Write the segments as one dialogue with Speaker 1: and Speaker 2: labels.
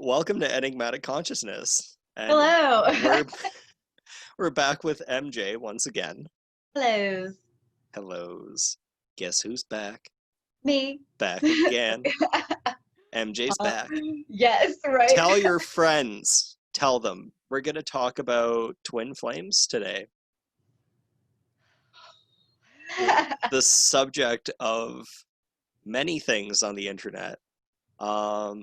Speaker 1: Welcome to Enigmatic Consciousness. And
Speaker 2: Hello.
Speaker 1: we're we're back with MJ once again.
Speaker 2: Hello.
Speaker 1: Hellos. Guess who's back?
Speaker 2: Me.
Speaker 1: Back again. MJ's
Speaker 2: Uh,
Speaker 1: back.
Speaker 2: yes, right.
Speaker 1: Tell your friends. Tell them. We're going to talk about twin flames today. The subject of many things on the internet,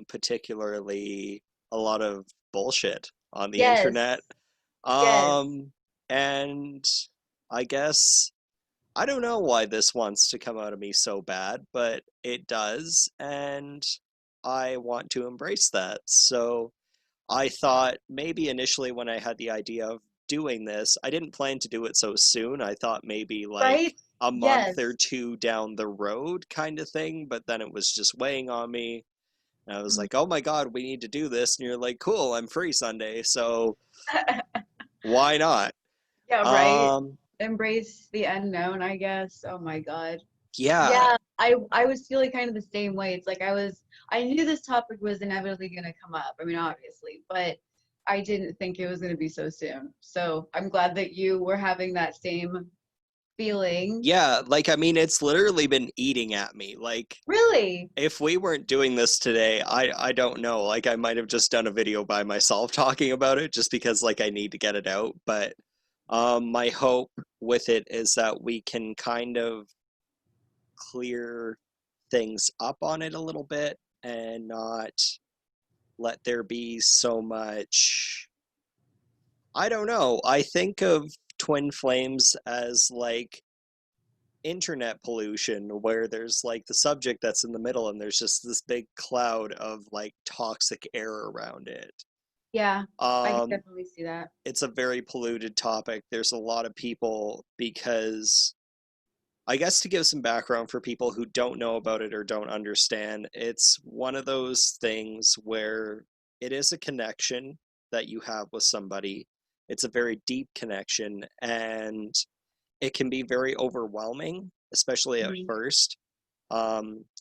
Speaker 1: particularly a lot of bullshit on the
Speaker 2: Yes.
Speaker 1: internet.
Speaker 2: Yes.
Speaker 1: Um, and I guess I don't know why this wants to come out of me so bad, but it does, and I want to embrace that. So I thought maybe initially when I had the idea of doing this, I didn't plan to do it so soon. I thought maybe like
Speaker 2: Right?
Speaker 1: a month or
Speaker 2: Yes.
Speaker 1: two down the road kind of thing, but then it was just weighing on me. And I was
Speaker 2: Mhm.
Speaker 1: like, oh my God, we need to do this. And you're like, cool, I'm free Sunday, so why not?
Speaker 2: Yeah, right.
Speaker 1: Um,
Speaker 2: Embrace the unknown, I guess. Oh my God.
Speaker 1: yeah,
Speaker 2: Yeah, I was feeling kind of the same way. It's like I knew this topic was inevitably going to come up. I mean, obviously, but I didn't think it was going to be so soon. So I'm glad that you were having that same feeling.
Speaker 1: yeah, like I mean, it's literally been eating at me. Like
Speaker 2: Really?
Speaker 1: if we weren't doing this today, I don't know. Like I might have just done a video by myself talking about it just because like I need to get it out. But my hope with it is that we can kind of clear things up on it a little bit and not let there be so much. I don't know. I think of twin flames as like internet pollution where there's like the subject that's in the middle and there's just this big cloud of like toxic air around it.
Speaker 2: Yeah, I can
Speaker 1: Um,
Speaker 2: definitely see that.
Speaker 1: it's a very polluted topic. There's a lot of people because I guess to give some background for people who don't know about it or don't understand, it's one of those things where it is a connection that you have with somebody. It's a very deep connection and it can be very overwhelming, especially at
Speaker 2: Mhm.
Speaker 1: first.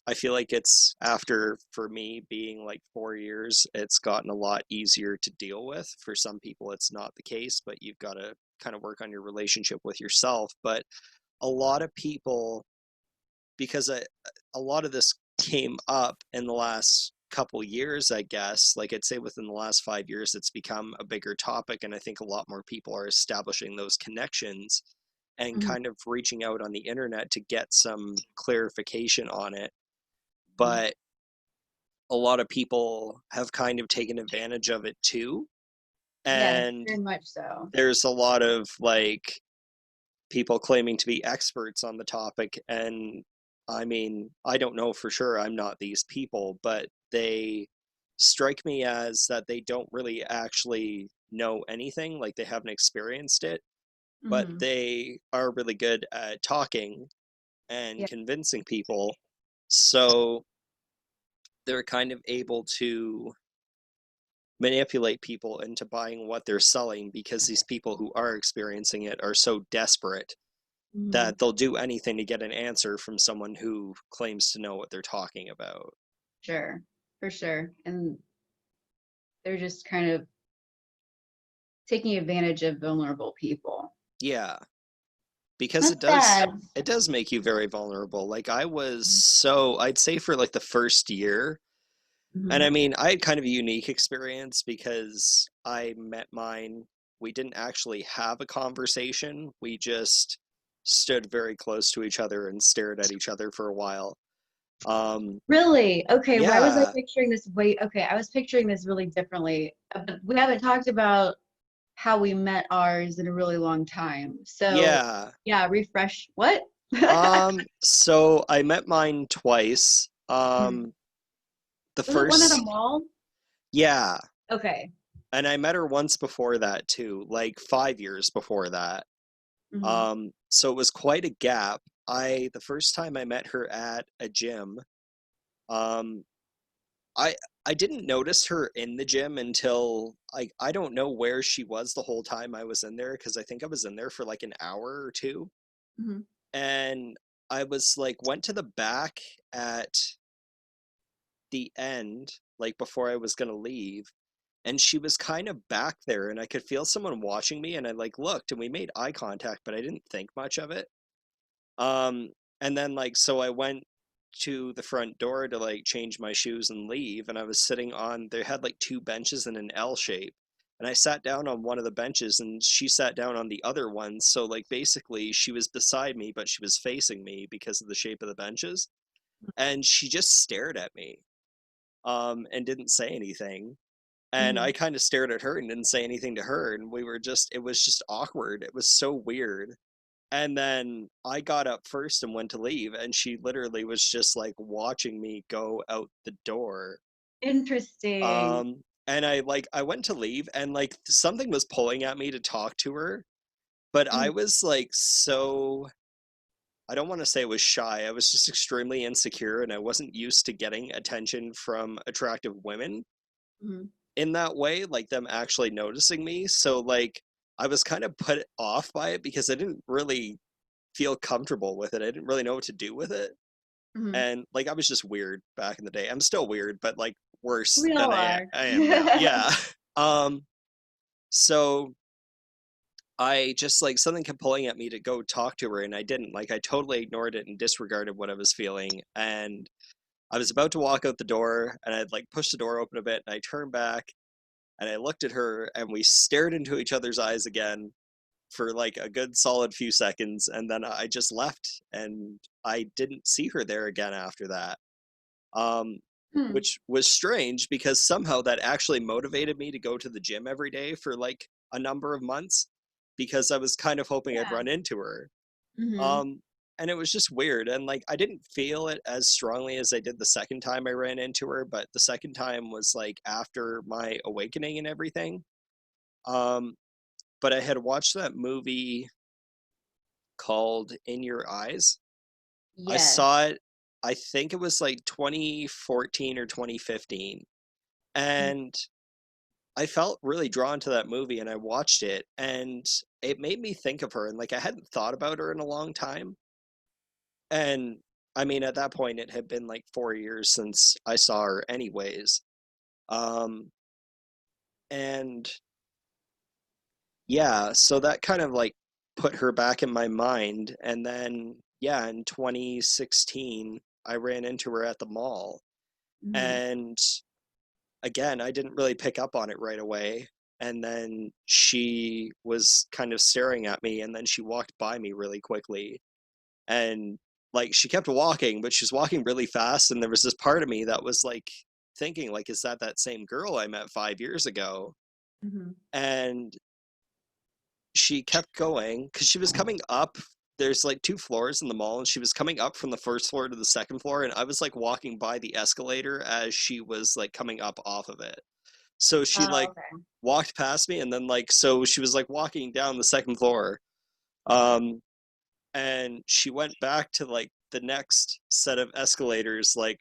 Speaker 1: I feel like it's after, for me, being like 4 years, it's gotten a lot easier to deal with. For some people, it's not the case, but you've got to kind of work on your relationship with yourself. But a lot of people, because a lot of this came up in the last couple years, I guess, like I'd say within the last 5 years, it's become a bigger topic. And I think a lot more people are establishing those connections and
Speaker 2: Mhm.
Speaker 1: kind of reaching out on the internet to get some clarification on it.
Speaker 2: Mhm.
Speaker 1: But a lot of people have kind of taken advantage of it too.
Speaker 2: Yes,
Speaker 1: And
Speaker 2: very much so.
Speaker 1: there's a lot of like people claiming to be experts on the topic. And I mean, I don't know for sure, I'm not these people, but they strike me as that they don't really actually know anything, like they haven't experienced it, but
Speaker 2: Hmm.
Speaker 1: they are really good at talking and
Speaker 2: Yeah.
Speaker 1: convincing people. So they're kind of able to manipulate people into buying what they're selling because these people who are experiencing it are so desperate
Speaker 2: Hmm.
Speaker 1: that they'll do anything to get an answer from someone who claims to know what they're talking about.
Speaker 2: Sure, for sure. And they're just kind of taking advantage of vulnerable people.
Speaker 1: Yeah, because
Speaker 2: That's sad.
Speaker 1: it does make you very vulnerable. Like I was so I'd say for like the first year. And
Speaker 2: Hmm.
Speaker 1: I mean, I had kind of a unique experience because I met mine. We didn't actually have a conversation. We just stood very close to each other and stared at each other for a while. Um,
Speaker 2: Really? Okay, why was I
Speaker 1: yeah,
Speaker 2: picturing this? Wait, okay, I was picturing this really differently. But we haven't talked about how we met ours in a really long time. So,
Speaker 1: yeah.
Speaker 2: yeah, refresh. What?
Speaker 1: So I met mine twice.
Speaker 2: Mhm.
Speaker 1: The
Speaker 2: Was it one at a
Speaker 1: first,
Speaker 2: mall?
Speaker 1: yeah,
Speaker 2: Okay.
Speaker 1: and I met her once before that too, like 5 years before that.
Speaker 2: Hmm.
Speaker 1: So it was quite a gap. The first time I met her at a gym, um, I I didn't notice her in the gym until I don't know where she was the whole time I was in there because I think I was in there for like an hour or two,
Speaker 2: Hmm.
Speaker 1: and I was like went to the back at the end like before I was gonna leave, and she was kind of back there, and I could feel someone watching me, and I like looked, and we made eye contact, but I didn't think much of it. Um, and then like so I went to the front door to like change my shoes and leave, and I was sitting on, they had like two benches in an L shape. And I sat down on one of the benches and she sat down on the other one. So like basically she was beside me, but she was facing me because of the shape of the benches. And she just stared at me and didn't say anything. And
Speaker 2: Mm-hmm.
Speaker 1: I kind of stared at her and didn't say anything to her. And we were just, it was just awkward. It was so weird. And then I got up first and went to leave, and she literally was just like watching me go out the door.
Speaker 2: Interesting.
Speaker 1: And I went to leave, and like something was pulling at me to talk to her, but I
Speaker 2: Mm-hmm.
Speaker 1: was like so, I don't want to say I was shy. I was just extremely insecure, and I wasn't used to getting attention from attractive women
Speaker 2: Mm-hmm.
Speaker 1: in that way, like them actually noticing me. So like I was kind of put off by it because I didn't really feel comfortable with it. I didn't really know what to do with it.
Speaker 2: Mm-hmm.
Speaker 1: And like I was just weird back in the day. I'm still weird, but like worse
Speaker 2: We
Speaker 1: than
Speaker 2: all are.
Speaker 1: I am now. Yeah. Um so I just like something kept pulling at me to go talk to her, and I didn't. Like I totally ignored it and disregarded what I was feeling. And I was about to walk out the door, and I'd like pushed the door open a bit, and I turned back and I looked at her, and we stared into each other's eyes again for like a good solid few seconds, and then I just left, and I didn't see her there again after that. Um,
Speaker 2: Hmm.
Speaker 1: which was strange because somehow that actually motivated me to go to the gym every day for like a number of months because I was kind of hoping I'd
Speaker 2: Yeah.
Speaker 1: run into her.
Speaker 2: Mm-hmm.
Speaker 1: Um, and it was just weird, and like I didn't feel it as strongly as I did the second time I ran into her, but the second time was like after my awakening and everything. Um, but I had watched that movie called In Your Eyes. I
Speaker 2: Yes.
Speaker 1: saw it, I think it was like 2014 or 2015. And I felt really drawn to that movie, and I watched it, and it made me think of her, and like I hadn't thought about her in a long time. And I mean at that point it had been like 4 years since I saw her anyways. Um and yeah, so that kind of like put her back in my mind. And then yeah, in 2016 I ran into her at the mall,
Speaker 2: Mm-hmm.
Speaker 1: and again I didn't really pick up on it right away, and then she was kind of staring at me, and then she walked by me really quickly, and like she kept walking, but she was walking really fast, and there was this part of me that was like thinking like, is that that same girl I met 5 years ago?
Speaker 2: Mm-hmm.
Speaker 1: And she kept going because she was coming up, there's like two floors in the mall, and she was coming up from the first floor to the second floor, and I was like walking by the escalator as she was like coming up off of it. So she
Speaker 2: Oh,
Speaker 1: like
Speaker 2: okay.
Speaker 1: walked past me, and then like so she was like walking down the second floor. um and she went back to like the next set of escalators, like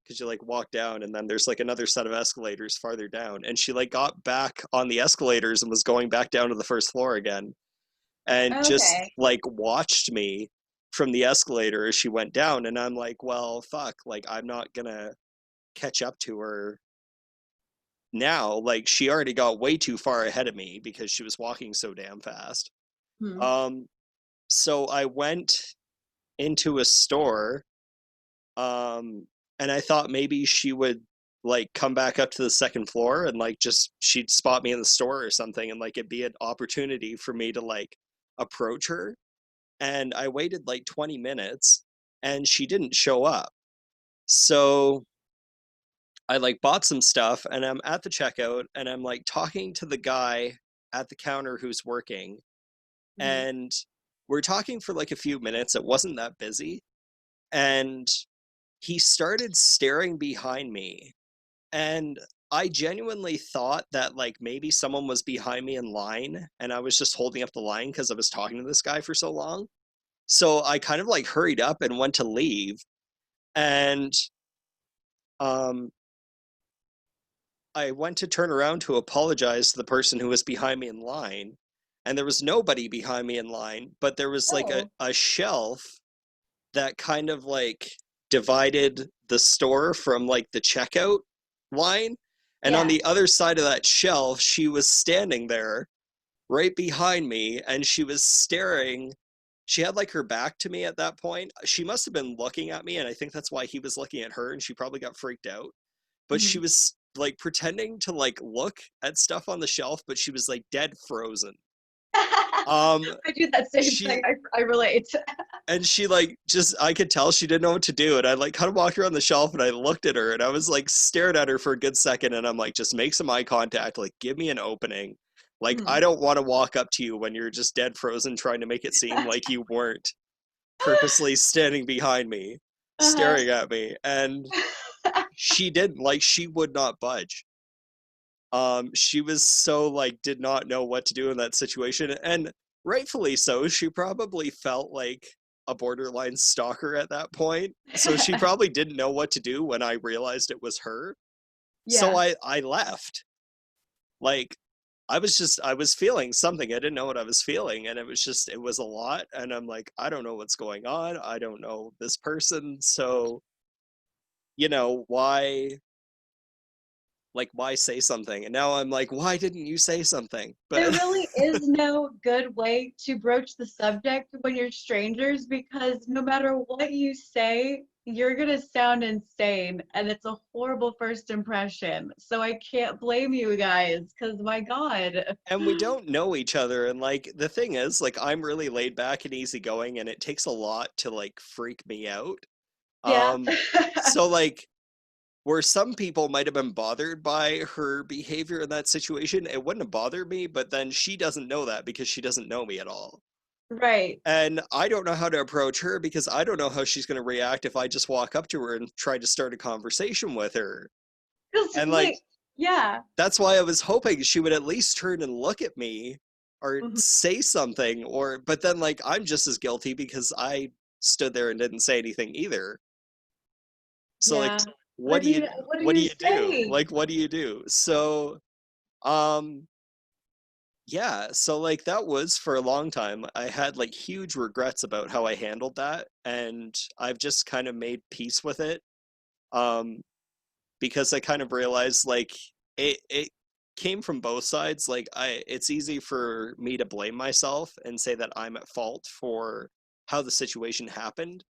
Speaker 1: because you like walk down and then there's like another set of escalators farther down, and she like got back on the escalators and was going back down to the first floor again, and just
Speaker 2: Okay.
Speaker 1: like watched me from the escalator as she went down. And I'm like, well fuck, like I'm not gonna catch up to her now, like she already got way too far ahead of me because she was walking so damn fast.
Speaker 2: Hmm.
Speaker 1: um so I went into a store, um and I thought maybe she would like come back up to the second floor and like just she'd spot me in the store or something, and like it'd be an opportunity for me to like approach her. And I waited like 20 minutes and she didn't show up. So I like bought some stuff, and I'm at the checkout, and I'm like talking to the guy at the counter who's working,
Speaker 2: Hmm.
Speaker 1: and we're talking for like a few minutes. It wasn't that busy, and he started staring behind me, and I genuinely thought that like maybe someone was behind me in line and I was just holding up the line because I was talking to this guy for so long. So I kind of like hurried up and went to leave, and um I went to turn around to apologize to the person who was behind me in line, and there was nobody behind me in line, but there was like
Speaker 2: Oh.
Speaker 1: a shelf that kind of like divided the store from like the checkout. line. And on
Speaker 2: Yeah.
Speaker 1: the other side of that shelf, she was standing there right behind me, and she was staring. She had like her back to me at that point. She must have been looking at me, and I think that's why he was looking at her, and she probably got freaked out. But she
Speaker 2: Hmm.
Speaker 1: was like pretending to like look at stuff on the shelf, but she was like dead frozen. Um,
Speaker 2: I do that same
Speaker 1: she
Speaker 2: thing. I relate.
Speaker 1: and she like just I could tell she didn't know what to do, and I like kind of walked around the shelf and I looked at her and I was like stared at her for a good second, and I'm like, just make some eye contact, like give me an opening. Like I
Speaker 2: Mhm.
Speaker 1: don't want to walk up to you when you're just dead frozen trying to make it seem like you weren't purposely standing behind me
Speaker 2: Uh-huh.
Speaker 1: staring at me. And she didn't, like she would not budge. She was so like did not know what to do in that situation, and rightfully so. She probably felt like a borderline stalker at that point, so she probably didn't know what to do when I realized it was her. So
Speaker 2: Yeah.
Speaker 1: I left. Like I was feeling something. I didn't know what I was feeling, and it was a lot, and I'm like, I don't know what's going on. I don't know this person. So, why, like, why say something? And now I'm like, why didn't you say something?
Speaker 2: There
Speaker 1: But
Speaker 2: really is no good way to broach the subject when you're strangers, because no matter what you say, you're going to sound insane and it's a horrible first impression. So I can't blame you guys because my God.
Speaker 1: and we don't know each other, and like the thing is, like, I'm really laid back and easygoing, and it takes a lot to like freak me out.
Speaker 2: Yeah.
Speaker 1: um so like where some people might have been bothered by her behavior in that situation, it wouldn't have bothered me, but then she doesn't know that because she doesn't know me at all.
Speaker 2: Right.
Speaker 1: And I don't know how to approach her because I don't know how she's going to react if I just walk up to her and try to start a conversation with her.
Speaker 2: Just
Speaker 1: And like
Speaker 2: like, yeah.
Speaker 1: that's why I was hoping she would at least turn and look at me or
Speaker 2: Mhm.
Speaker 1: say something, or but then like I'm just as guilty because I stood there and didn't say anything either. So like
Speaker 2: Yeah. But
Speaker 1: what
Speaker 2: I
Speaker 1: do you
Speaker 2: mean, what do
Speaker 1: what do
Speaker 2: you
Speaker 1: you do?
Speaker 2: say?
Speaker 1: Like what do you do? So um yeah, so like that was for a long time. I had like huge regrets about how I handled that, and I've just kind of made peace with it. Um because I kind of realized like it came from both sides. Like it's easy for me to blame myself and say that I'm at fault for how the situation happened,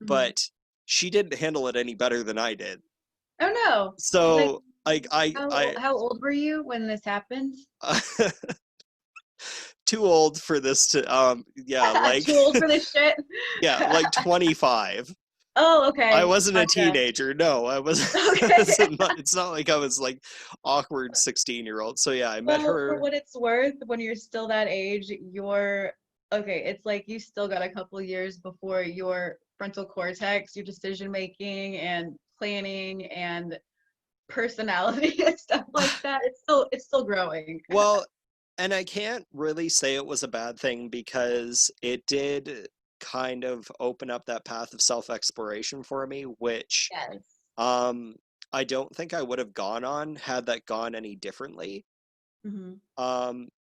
Speaker 2: Mhm.
Speaker 1: but she didn't handle it any better than I did.
Speaker 2: Oh no. Like,
Speaker 1: So like
Speaker 2: how old were you when this happened?
Speaker 1: too old for this to yeah, like
Speaker 2: Too old for this shit.
Speaker 1: yeah, like 25.
Speaker 2: Oh,
Speaker 1: I
Speaker 2: okay.
Speaker 1: wasn't a
Speaker 2: Gotcha.
Speaker 1: teenager. No, I was
Speaker 2: Okay.
Speaker 1: it's not like I was like awkward 16-year-old. So yeah, I met
Speaker 2: Well, for
Speaker 1: her.
Speaker 2: what it's worth, when you're still that age, you're okay. It's like you still got a couple years before your frontal cortex, your decision making and planning and personality and stuff like that. It's still growing.
Speaker 1: Well, and I can't really say it was a bad thing because it did kind of open up that path of self-exploration for me, which
Speaker 2: Yes.
Speaker 1: um I don't think I would have gone on had that gone any differently.
Speaker 2: Hmm.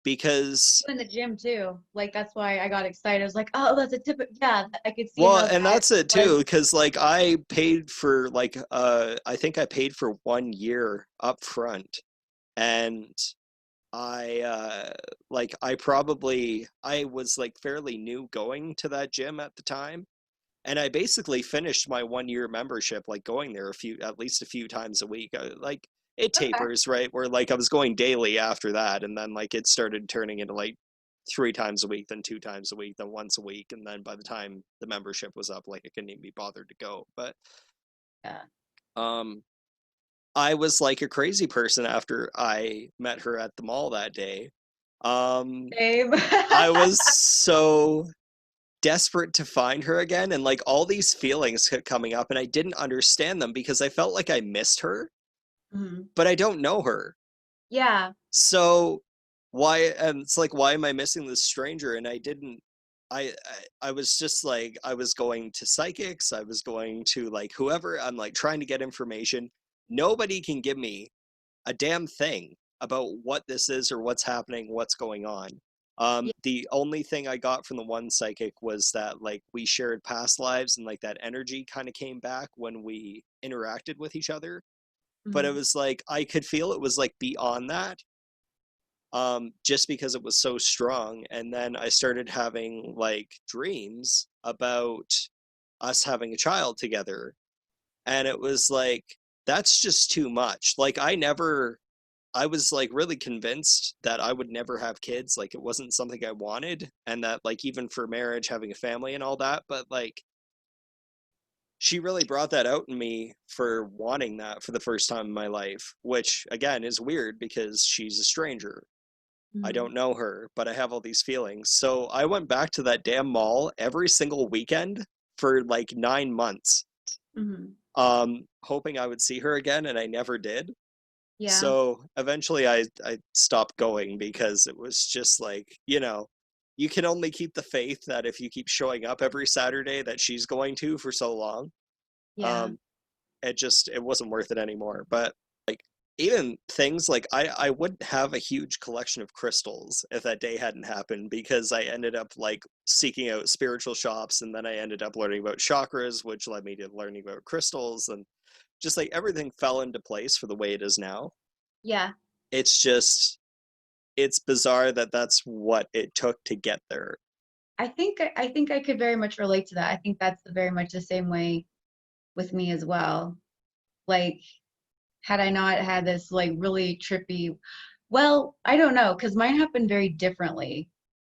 Speaker 1: Because
Speaker 2: In the gym too. Like that's why I got excited. I was like, oh, that's a tip. Yeah, I could see
Speaker 1: well,
Speaker 2: how
Speaker 1: and
Speaker 2: that
Speaker 1: that's it
Speaker 2: was.
Speaker 1: too, because like I paid for like I think I paid for 1 year up front, and I like I was like fairly new going to that gym at the time, and I basically finished my 1 year membership like going there at least a few times a week. Like it
Speaker 2: Okay.
Speaker 1: tapers, right? Where like I was going daily after that, and then like it started turning into like 3 times a week, then 2 times a week, then once a week, and then by the time the membership was up, like I couldn't even be bothered to go. But
Speaker 2: Yeah.
Speaker 1: um I was like a crazy person after I met her at the mall that day. Um,
Speaker 2: Same.
Speaker 1: I was so desperate to find her again, and like all these feelings kept coming up, and I didn't understand them because I felt like I missed her,
Speaker 2: Mhm.
Speaker 1: but I don't know her.
Speaker 2: Yeah.
Speaker 1: So why? And it's like, why am I missing this stranger? And I didn't. I was just like I was going to psychics. I was going to like whoever. I'm like trying to get information. Nobody can give me a damn thing about what this is or what's happening, what's going on.
Speaker 2: Yeah.
Speaker 1: The only thing I got from the one psychic was that like we shared past lives and like that energy kind of came back when we interacted with each other. but it
Speaker 2: Mhm.
Speaker 1: was like I could feel it was like beyond that, just because it was so strong. And then I started having like dreams about us having a child together, and it was like that's just too much. Like I was like really convinced that I would never have kids. Like it wasn't something I wanted, and that like even for marriage, having a family and all that, but like she really brought that out in me for wanting that for the first time in my life, which again is weird because she's a stranger. I
Speaker 2: Mhm.
Speaker 1: don't know her, but I have all these feelings. So I went back to that damn mall every single weekend for like 9 months,
Speaker 2: Mhm.
Speaker 1: hoping I would see her again, and I never did.
Speaker 2: Yeah.
Speaker 1: So eventually I stopped going because it was just like, you can only keep the faith that if you keep showing up every Saturday that she's going to for so long.
Speaker 2: Yeah.
Speaker 1: Um, it wasn't worth it anymore. But like even things like I wouldn't have a huge collection of crystals if that day hadn't happened, because I ended up like seeking out spiritual shops, and then I ended up learning about chakras, which led me to learning about crystals, and just like everything fell into place for the way it is now.
Speaker 2: Yeah.
Speaker 1: It's just it's bizarre that that's what it took to get there.
Speaker 2: I think I could very much relate to that. I think that's very much the same way with me as well. Like, had I not had this like really trippy, well, I don't know, because mine happened very differently.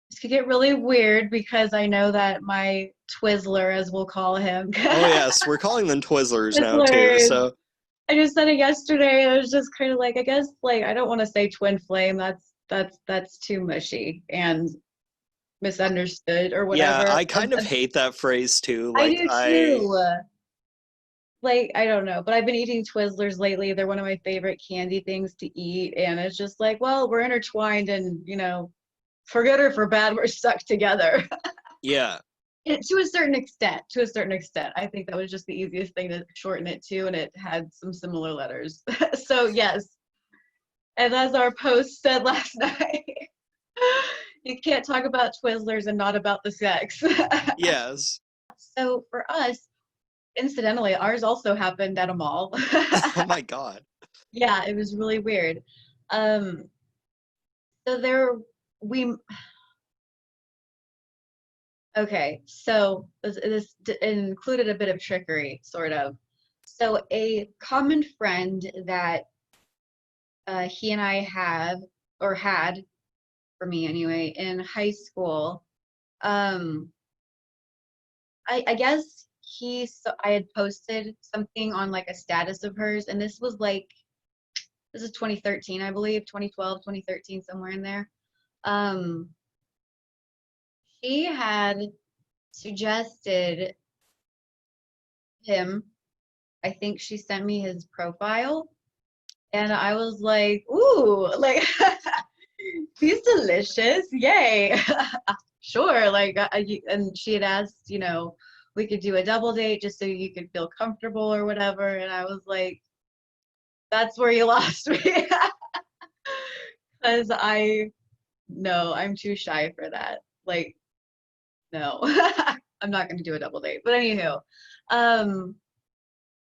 Speaker 2: This could get really weird because I know that my Twizzler, as we'll call him,
Speaker 1: Oh yes, we're calling them Twizzlers now too.
Speaker 2: Twizzler.
Speaker 1: So
Speaker 2: I just said it yesterday. I was just kind of like, I guess, like, I don't want to say twin flame. That's too mushy and misunderstood or
Speaker 1: yeah,
Speaker 2: whatever.
Speaker 1: I kind of hate that phrase too.
Speaker 2: I
Speaker 1: Like
Speaker 2: do too. Like, I don't know, but I've been eating Twizzlers lately. They're one of my favorite candy things to eat, and it's just like, well, we're intertwined, and for good or for bad, we're stuck together.
Speaker 1: yeah,
Speaker 2: To a certain extent, to a certain extent. I think that was just the easiest thing to shorten it to, and it had some similar letters. So yes, and as our post said last night, you can't talk about Twizzlers and not about the sex.
Speaker 1: yes.
Speaker 2: So for us, incidentally, ours also happened at a mall.
Speaker 1: Oh my god.
Speaker 2: Yeah, it was really weird. Um, so there we okay, so this included a bit of trickery, sort of. So a common friend that he and I have, or had, for me anyway, in high school, um, I guess I had posted something on like a status of hers, and this is 2013, I believe, 2012, 2013, somewhere in there. Um, she had suggested him. I think she sent me his profile, and I was like, ooh, like he's delicious. Yay. Sure. Like, and she had asked, we could do a double date just so you could feel comfortable or whatever. And I was like, that's where you lost me. Because no, I'm too shy for that. Like, no, I'm not going to do a double date. But anywho, um,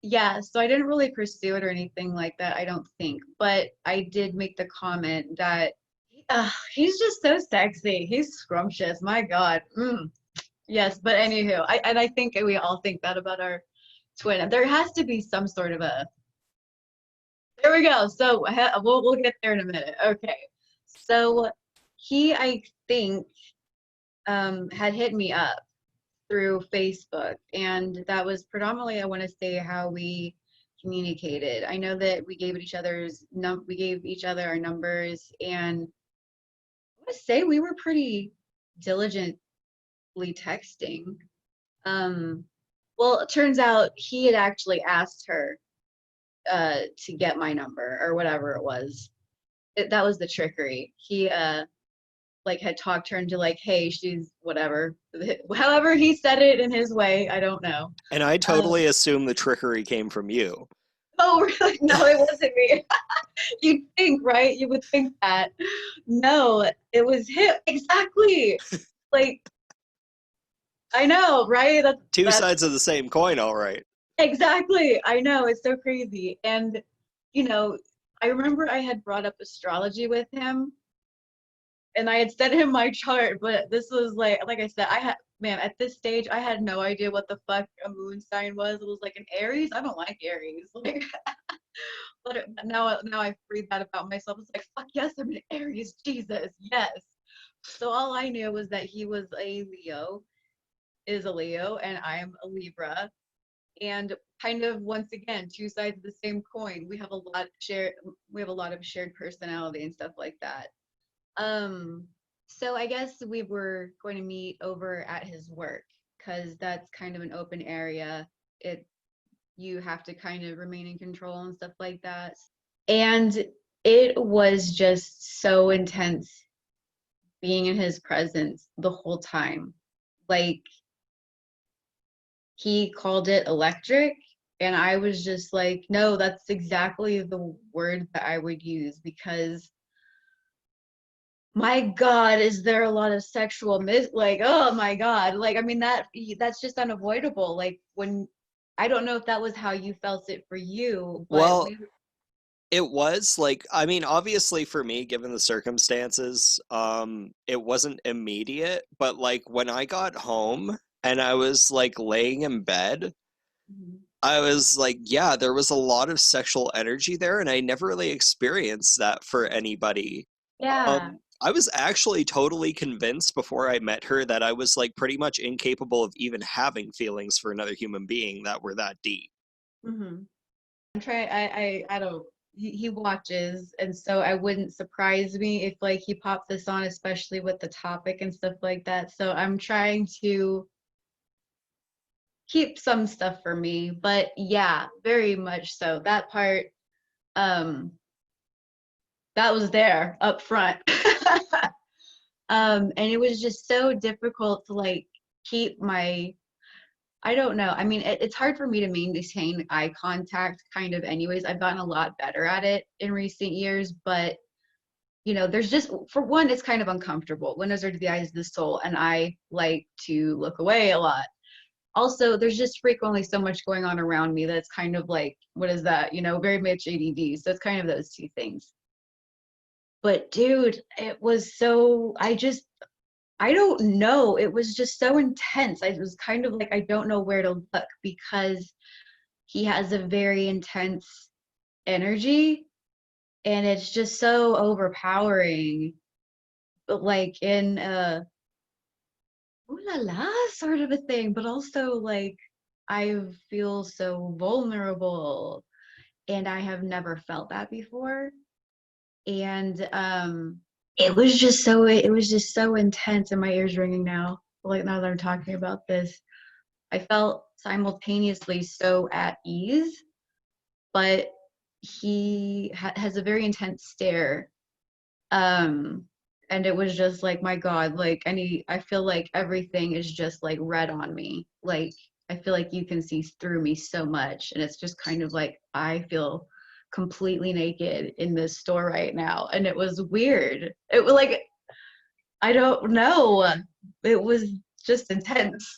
Speaker 2: yeah, so I didn't really pursue it or anything like that, I don't think. But I did make the comment that he's just so sexy. He's scrumptious. My God. Yes, but anywho, I think we all think that about our twin. There has to be some sort of a. There we go. So we'll get there in a minute. Okay. So he, I think, had hit me up through Facebook, and that was predominantly, I want to say, how we communicated. I know that we gave each other our numbers, and I want to say we were pretty diligently texting. Um, well, it turns out he had actually asked her to get my number or whatever it was. That was the trickery. He like had talked her into like, hey, she's whatever. However he said it in his way, I don't know.
Speaker 1: And I
Speaker 2: Um,
Speaker 1: totally assume the trickery came from you.
Speaker 2: oh, really? No, it wasn't me. You'd think, right? You would think that. No, it was him. Exactly. Like, I know, right?
Speaker 1: Two
Speaker 2: That's
Speaker 1: sides of the same coin, all right.
Speaker 2: exactly. I know. It's so crazy. And you know, I remember I had brought up astrology with him, and I had sent him my chart, but this was like I said, I had, man, at this stage, I had no idea what the fuck a moon sign was. It was like an Aries. I don't like Aries. Like, but now I freed that about myself. It's like, fuck yes, I'm an Aries. Jesus, yes. So all I knew was that he was a Leo, is a Leo, and I'm a Libra. And kind of once again, two sides of the same coin. We have a lot of shared personality and stuff like that. Um, so I guess we were going to meet over at his work because that's kind of an open area. It You have to kind of remain in control and stuff like that. And it was just so intense being in his presence the whole time. Like, he called it electric, and I was just like, no, that's exactly the word that I would use, because my God, is there a lot of sexual like, oh my God, like, I mean, that's just unavoidable. Like, when, I don't know if that was how you felt it for you, but
Speaker 1: Well, it was like, I mean, obviously for me, given the circumstances, it wasn't immediate, but like when I got home and I was like laying in bed,
Speaker 2: Mhm.
Speaker 1: I was like, yeah, there was a lot of sexual energy there, and I never really experienced that for anybody.
Speaker 2: Yeah.
Speaker 1: I was actually totally convinced before I met her that I was like pretty much incapable of even having feelings for another human being that were that deep.
Speaker 2: Hmm. I'm trying. I don't. He watches, and so I wouldn't surprise me if like he popped this on, especially with the topic and stuff like that. So I'm trying to keep some stuff for me, but yeah, very much so. That part, um, that was there up front. And it was just so difficult to like keep my, I don't know. I mean, it's hard for me to maintain eye contact kind of anyways. I've gotten a lot better at it in recent years, but there's just, for one, it's kind of uncomfortable. Windows are to the eyes of the soul, and I like to look away a lot. Also, there's just frequently so much going on around me that's kind of like, what is that? Very much ADD. So it's kind of those two things. But dude, it was so, I don't know. It was just so intense. I was kind of like, I don't know where to look, because he has a very intense energy, and it's just so overpowering. But like in ooh la la sort of a thing, but also like I feel so vulnerable, and I have never felt that before. And it was just so intense, and my ears ringing now. Like, now that I'm talking about this, I felt simultaneously so at ease, but he has a very intense stare. Um, and it was just like, my God, like I feel like everything is just like red on me. Like, I feel like you can see through me so much. And it's just kind of like, I feel completely naked in this store right now. And it was weird. It was like, I don't know. It was just intense.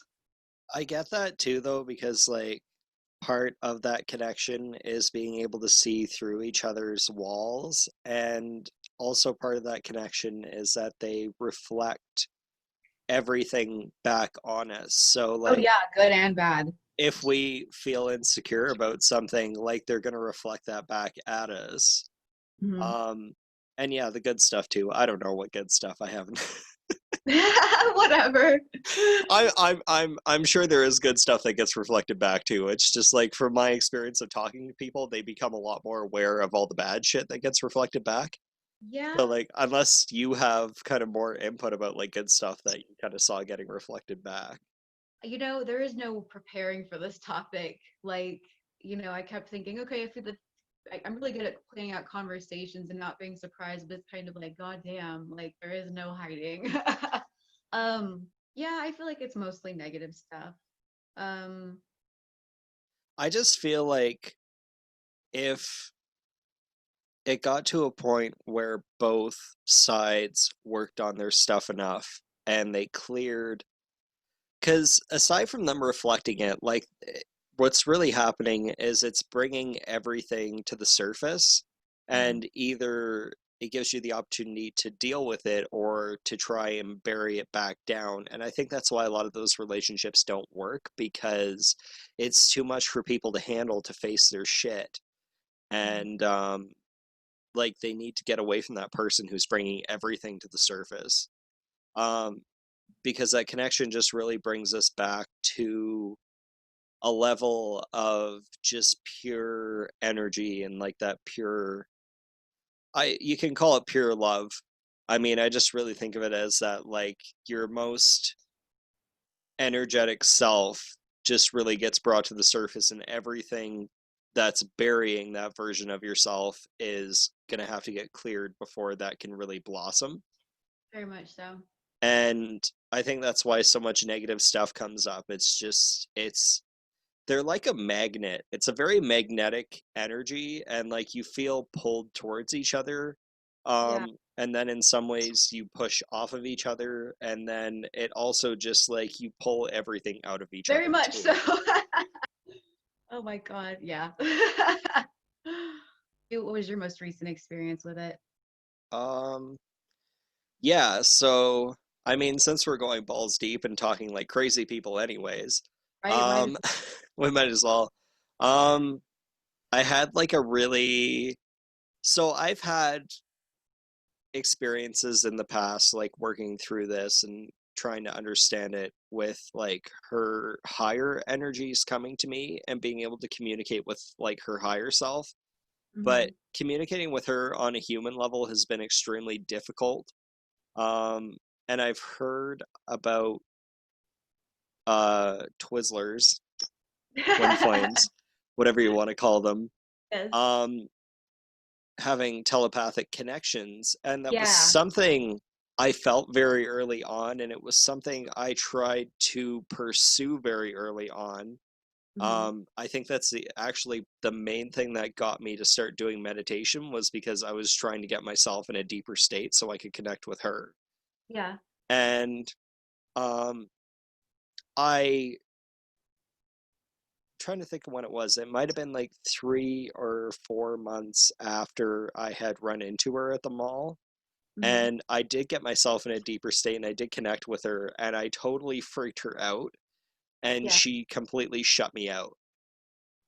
Speaker 1: I get that too, though, because like part of that connection is being able to see through each other's walls, and also part of that connection is that they reflect everything back on us. So
Speaker 2: Oh
Speaker 1: like
Speaker 2: yeah, good and bad.
Speaker 1: if we feel insecure about something, like they're going to reflect that back at us.
Speaker 2: Mhm.
Speaker 1: um and yeah, the good stuff too. I don't know what good stuff I haven't.
Speaker 2: Whatever.
Speaker 1: I'm sure there is good stuff that gets reflected back too. It's just like from my experience of talking to people, they become a lot more aware of all the bad shit that gets reflected back.
Speaker 2: Yeah.
Speaker 1: But like, unless you have kind of more input about like good stuff that you kind of saw getting reflected back.
Speaker 2: There is no preparing for this topic. Like, I kept thinking, okay, I'm really good at planning out conversations and not being surprised, but it's kind of like, God damn, like there is no hiding. Yeah, I feel like it's mostly negative stuff. Um,
Speaker 1: I just feel like if it got to a point where both sides worked on their stuff enough and they cleared, because aside from them reflecting it, like what's really happening is it's bringing everything to the surface,
Speaker 2: Mm-hmm.
Speaker 1: and either it gives you the opportunity to deal with it or to try and bury it back down. And I think that's why a lot of those relationships don't work, because it's too much for people to handle to face their shit.
Speaker 2: Mm-hmm.
Speaker 1: And like they need to get away from that person who's bringing everything to the surface. Um, because that connection just really brings us back to a level of just pure energy, and like that pure, I you can call it pure love. I mean, I just really think of it as that, like, your most energetic self just really gets brought to the surface, and everything that's burying that version of yourself is going to have to get cleared before that can really blossom.
Speaker 2: Very much so.
Speaker 1: And I think that's why so much negative stuff comes up. It's just, it's, they're like a magnet. It's a very magnetic energy, and like you feel pulled towards each other.
Speaker 2: Yeah,
Speaker 1: And then in some ways you push off of each other, and then it also just like you pull everything out of each
Speaker 2: very
Speaker 1: other
Speaker 2: much so.
Speaker 1: too.
Speaker 2: Oh my God, yeah. What was your most recent experience with it?
Speaker 1: Um, yeah, so I mean, since we're going balls deep and talking like crazy people anyways,
Speaker 2: Right? Might as
Speaker 1: um we might as well. Um I had like a really, so I've had experiences in the past, like working through this and trying to understand it with like her higher energies coming to me and being able to communicate with like her higher self.
Speaker 2: well.
Speaker 1: But communicating with her on a human level has been extremely difficult. Um, and I've heard about Twizzlers, twin
Speaker 2: Hmm.
Speaker 1: flames, whatever you want to call them.
Speaker 2: Yes.
Speaker 1: Um, Having telepathic connections, and that was
Speaker 2: Yeah.
Speaker 1: something I felt very early on, and it was something I tried to pursue very early on.
Speaker 2: Hmm.
Speaker 1: I think that's actually the main thing that got me to start doing meditation, was because I was trying to get myself in a deeper state so I could connect with her.
Speaker 2: Yeah.
Speaker 1: And um, I trying to think of when it was. It might have been like 3 or 4 months after I had run into her at the mall.
Speaker 2: Hmm.
Speaker 1: And I did get myself in a deeper state, and I did connect with her, and I totally freaked her out, and
Speaker 2: Yeah.
Speaker 1: she completely shut me out.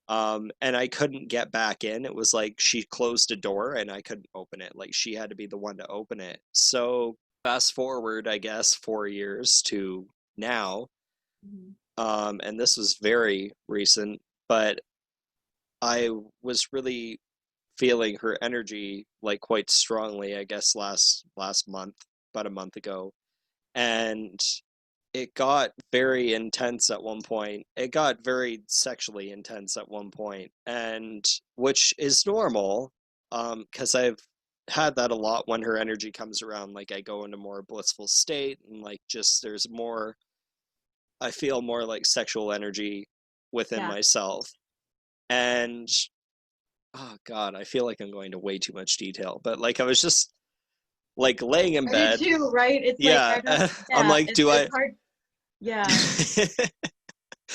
Speaker 1: And I couldn't get back in. It was like she closed a door and I couldn't open it. Like she had to be the one to open it. So fast forward, I guess, 4 years to now.
Speaker 2: Hmm.
Speaker 1: And this was very recent, but I was really feeling her energy like quite strongly, I guess last month, about a month ago. And it got very intense at one point. It got very sexually intense at one point, and which is normal, because I've had that a lot when her energy comes around. Like I go into more blissful state, and like just there's more, I feel more like sexual energy within
Speaker 2: Yeah.
Speaker 1: myself. And oh god, I feel like I'm going to way too much detail, but like I was just like laying in
Speaker 2: I did
Speaker 1: bed.
Speaker 2: too, right? It's like
Speaker 1: Yeah,
Speaker 2: I don't.
Speaker 1: I'm
Speaker 2: Yeah.
Speaker 1: like,
Speaker 2: It's
Speaker 1: do
Speaker 2: it's
Speaker 1: I
Speaker 2: hard. Yeah.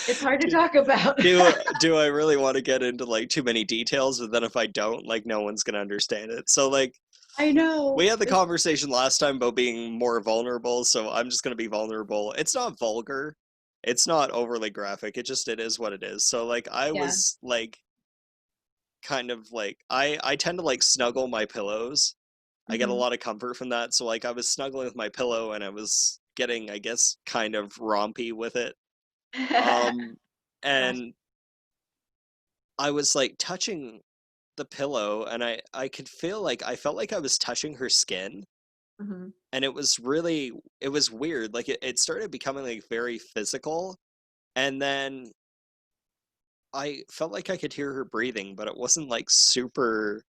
Speaker 2: It's hard to talk about.
Speaker 1: do I really want to get into like too many details? And then if I don't, like no one's gonna understand it. So like
Speaker 2: I
Speaker 1: we
Speaker 2: know.
Speaker 1: had the conversation last time about being more vulnerable, so I'm just gonna be vulnerable. It's not vulgar. It's not overly graphic. It is what it is. So like I
Speaker 2: Yeah.
Speaker 1: was like kind of like I tend to like snuggle my pillows. I get a
Speaker 2: Hmm.
Speaker 1: lot of comfort from that. So like I was snuggling with my pillow and I was getting, I guess, kind of rompy with it. Um
Speaker 2: Gosh.
Speaker 1: and I was like touching the pillow, and I could feel like I felt like I was touching her skin,
Speaker 2: Hmm.
Speaker 1: and it was really, it was weird. Like it started becoming like very physical, and then I felt like I could hear her breathing, but it wasn't like super,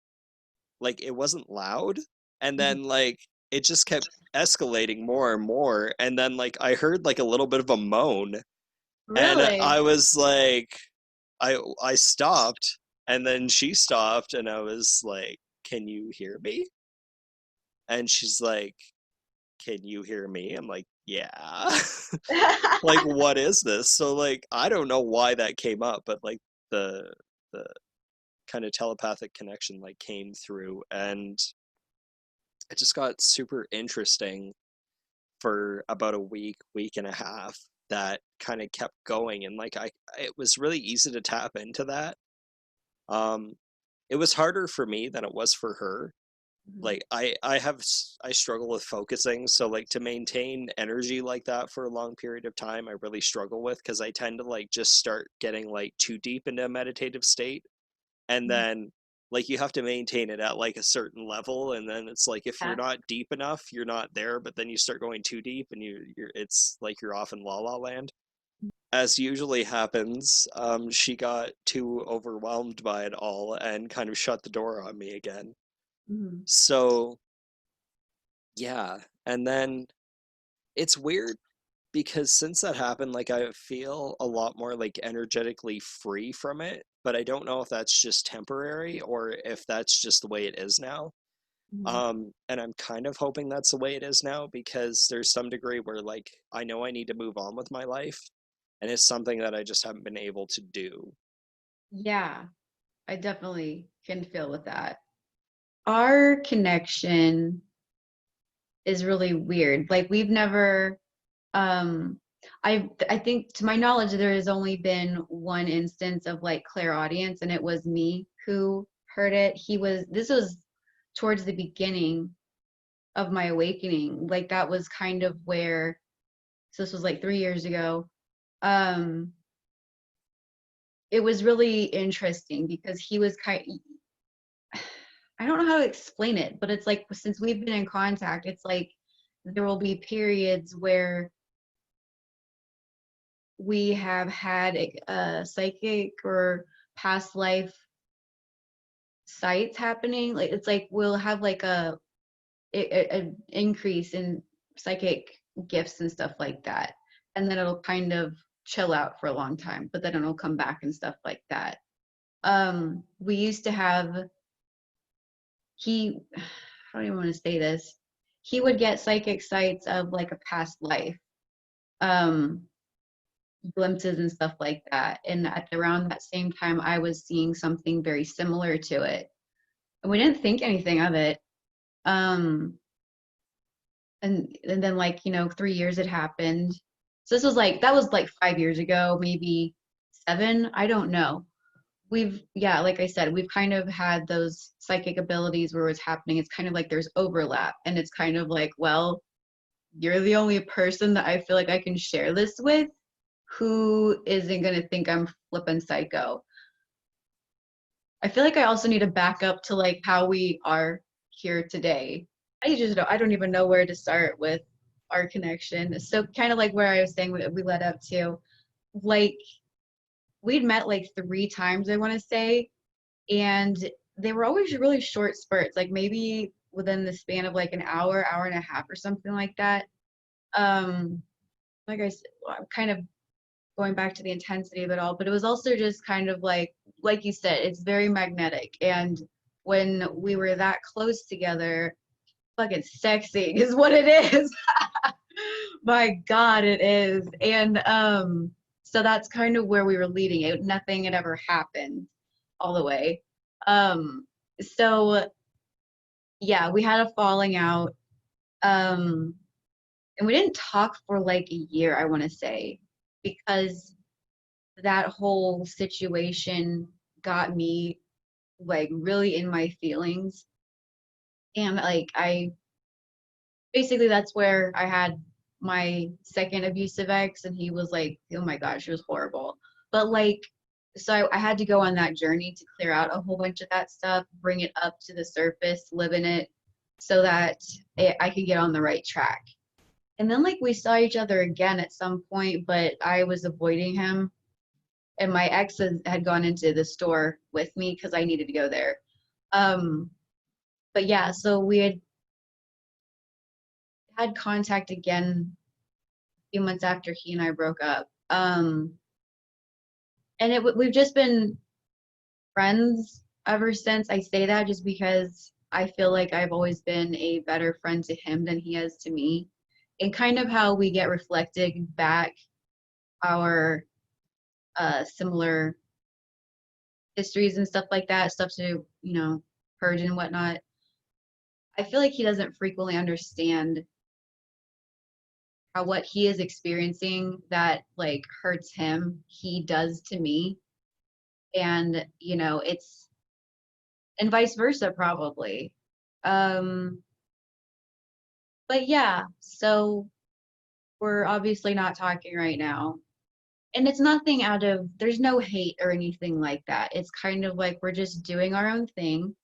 Speaker 1: like it wasn't loud. And
Speaker 2: Hmm.
Speaker 1: then like it just kept escalating more and more, and then like I heard like a little bit of a moan, and
Speaker 2: Really?
Speaker 1: I was like, I stopped, and then she stopped, and I was like, "Can you hear me?" And she's like, "Can you hear me?" I'm like, yeah. Like, what is this? So like I don't know why that came up, but like the kind of telepathic connection like came through, and it just got super interesting for about a week and a half, that kind of kept going. And like it was really easy to tap into that. um it was harder for me than it was for her.
Speaker 2: Mhm.
Speaker 1: Like I struggle with focusing, so like to maintain energy like that for a long period of time I really struggle with, because I tend to like just start getting like too deep into a meditative state, and
Speaker 2: Mhm.
Speaker 1: then like you have to maintain it at like a certain level, and then it's like if you're
Speaker 2: Yeah.
Speaker 1: not deep enough you're not there, but then you start going too deep and you're it's like you're off in la la land. As usually happens, she got too overwhelmed by it all and kind of shut the door on me again.
Speaker 2: Mhm.
Speaker 1: So yeah, and then it's weird because since that happened, like I feel a lot more like energetically free from it, but I don't know if that's just temporary or if that's just the way it is now.
Speaker 2: Mhm.
Speaker 1: And I'm kind of hoping that's the way it is now, because there's some degree where like I know I need to move on with my life, and it's something that I just haven't been able to do.
Speaker 2: Yeah, I definitely can feel with that. Our connection is really weird. Like we've never um I think to my knowledge there has only been one instance of like clairaudience, and it was me who heard it. This was towards the beginning of my awakening. Like that was kind of where, so this was like 3 years ago. Um it was really interesting because he was kind, I don't know how to explain it, but it's like since we've been in contact, it's like there will be periods where we have had a psychic or past life sites happening. Like it's like we'll have like a increase in psychic gifts and stuff like that, and then it'll kind of chill out for a long time, but then it'll come back and stuff like that. We used to have, he, I don't even want to say this, he would get psychic sights of like a past life, um glimpses and stuff like that, and at around that same time I was seeing something very similar to it, and we didn't think anything of it. um and then like 3 years had happened, so this was like, that was like 5 years ago, maybe 7, I don't know. We've, yeah, like I said, we've kind of had those psychic abilities where it's happening, it's kind of like there's overlap, and it's kind of like, well, you're the only person that I feel like I can share this with who isn't going to think I'm flippin' psycho. I feel like I also need to back up to like how we are here today. I don't even know where to start with our connection. So kind of like where I was saying, we led up to, like, we'd met like 3 times, I want to say, and they were always really short spurts, like maybe within the span of like an hour, hour and a half or something like that. Um, like I said, I'm kind of going back to the intensity of it all, but it was also just kind of like you said, it's very magnetic. And when we were that close together, fucking sexy is what it is. My God, it is. And so that's kind of where we were leading it. Nothing had ever happened all the way. Um, so yeah, we had a falling out. Um, and we didn't talk for like a year, I want to say, because that whole situation got me like really in my feelings. And like I basically, that's where I had my second abusive ex, and he was like, oh my gosh, it was horrible. But like, so I had to go on that journey to clear out a whole bunch of that stuff, bring it up to the surface, live in it, so that I could get on the right track. And then like we saw each other again at some point, but I was avoiding him, and my ex had gone into the store with me because I needed to go there. Um, but yeah, so we had contact again a few months after he and I broke up. And we've just been friends ever since. I say that just because I feel like I've always been a better friend to him than he has to me. and kind of how we get reflected back our similar histories and stuff like that, stuff to, purge and whatnot. I feel like he doesn't frequently understand how what he is experiencing that like hurts him, he does to me. And, it's, and vice versa, probably. Um, but yeah, so we're obviously not talking right now. And it's nothing out of, there's no hate or anything like that. It's kind of like we're just doing our own thing.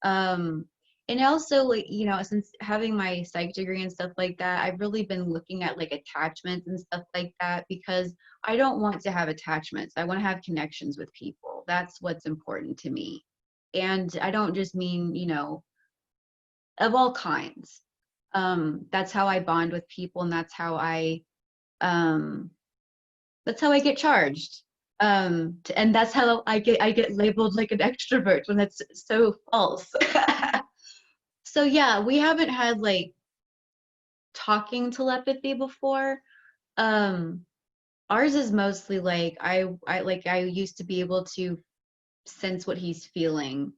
Speaker 2: Um, and also, like, since having my psych degree and stuff like that, I've really been looking at like attachments and stuff like that because I don't want to have attachments. I want to have connections with people. That's what's important to me. And I don't just mean, of all kinds. That's how I bond with people, and um, that's how I get charged. And that's how I get labeled like an extrovert when that's so false. So yeah, we haven't had like talking telepathy before. Um, Ours is mostly like I used to be able to sense what he's feeling.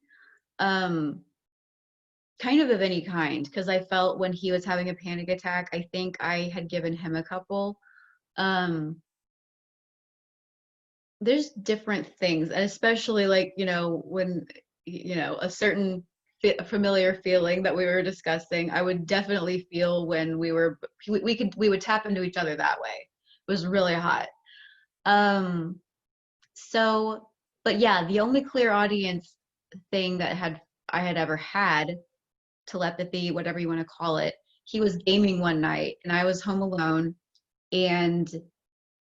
Speaker 2: Um, Kind of any kind, because I felt when he was having a panic attack, I think I had given him a couple. Um, there's different things, and especially like, when, a certain familiar feeling that we were discussing, I would definitely feel when we would tap into each other that way. It was really hot. Um, so, but yeah, the only clear audience thing I had ever had, telepathy, whatever you want to call it, he was gaming one night and I was home alone, and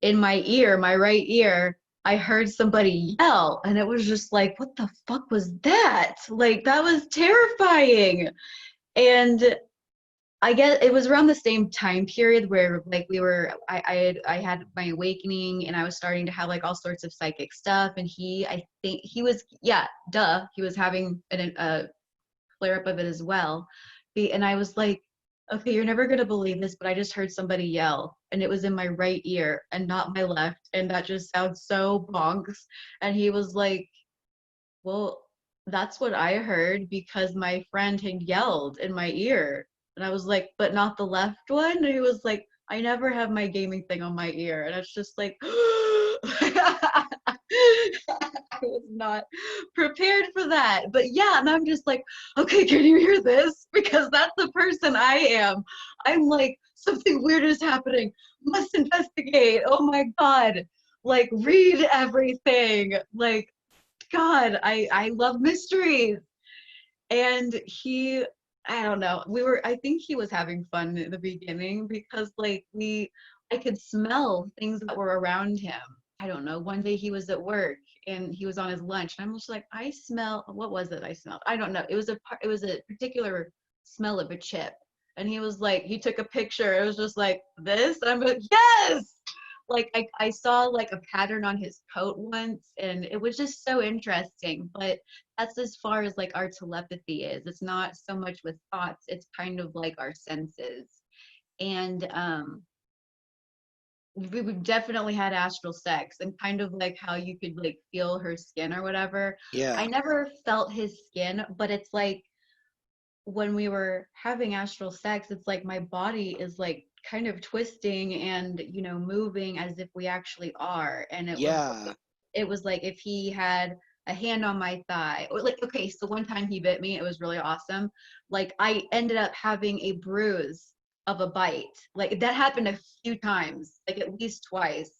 Speaker 2: in my ear, my right ear, I heard somebody yell, and it was just like, what the fuck was that? Like, that was terrifying. And I guess it was around the same time period where like I had my awakening and I was starting to have like all sorts of psychic stuff, and I think he was, yeah, duh, he was having a flare up of it as well. And I was like, okay, you're never gonna believe this, but I just heard somebody yell, and it was in my right ear and not my left, and that just sounds so bonks. And he was like, well, that's what I heard because my friend had yelled in my ear. And I was like, but not the left one? And he was like, I never have my gaming thing on my ear. And it's just like, I was not prepared for that. But yeah, and I'm just like, okay, can you hear this? Because that's the person I am. I'm like, something weird is happening. Must investigate. Oh my God. Like, read everything. Like, God, I love mysteries. And I don't know, I think he was having fun in the beginning because like I could smell things that were around him. I don't know, one day he was at work and he was on his lunch and I'm just like, I smell, what was it I smelled? I don't know. It was a particular smell of a chip. And he was like, he took a picture. It was just like this. And I'm like, yes! Like I saw like a pattern on his coat once and it was just so interesting. But that's as far as like our telepathy is. It's not so much with thoughts, it's kind of like our senses. And we've definitely had astral sex, and kind of like how you could like feel her skin or whatever.
Speaker 1: Yeah.
Speaker 2: I never felt his skin, but it's like when we were having astral sex, it's like my body is like kind of twisting and moving as if we actually are. And
Speaker 1: Yeah.
Speaker 2: it was like if he had a hand on my thigh, or like, okay, so one time he bit me, it was really awesome. Like I ended up having a bruise of a bite. Like that happened a few times, like at least twice.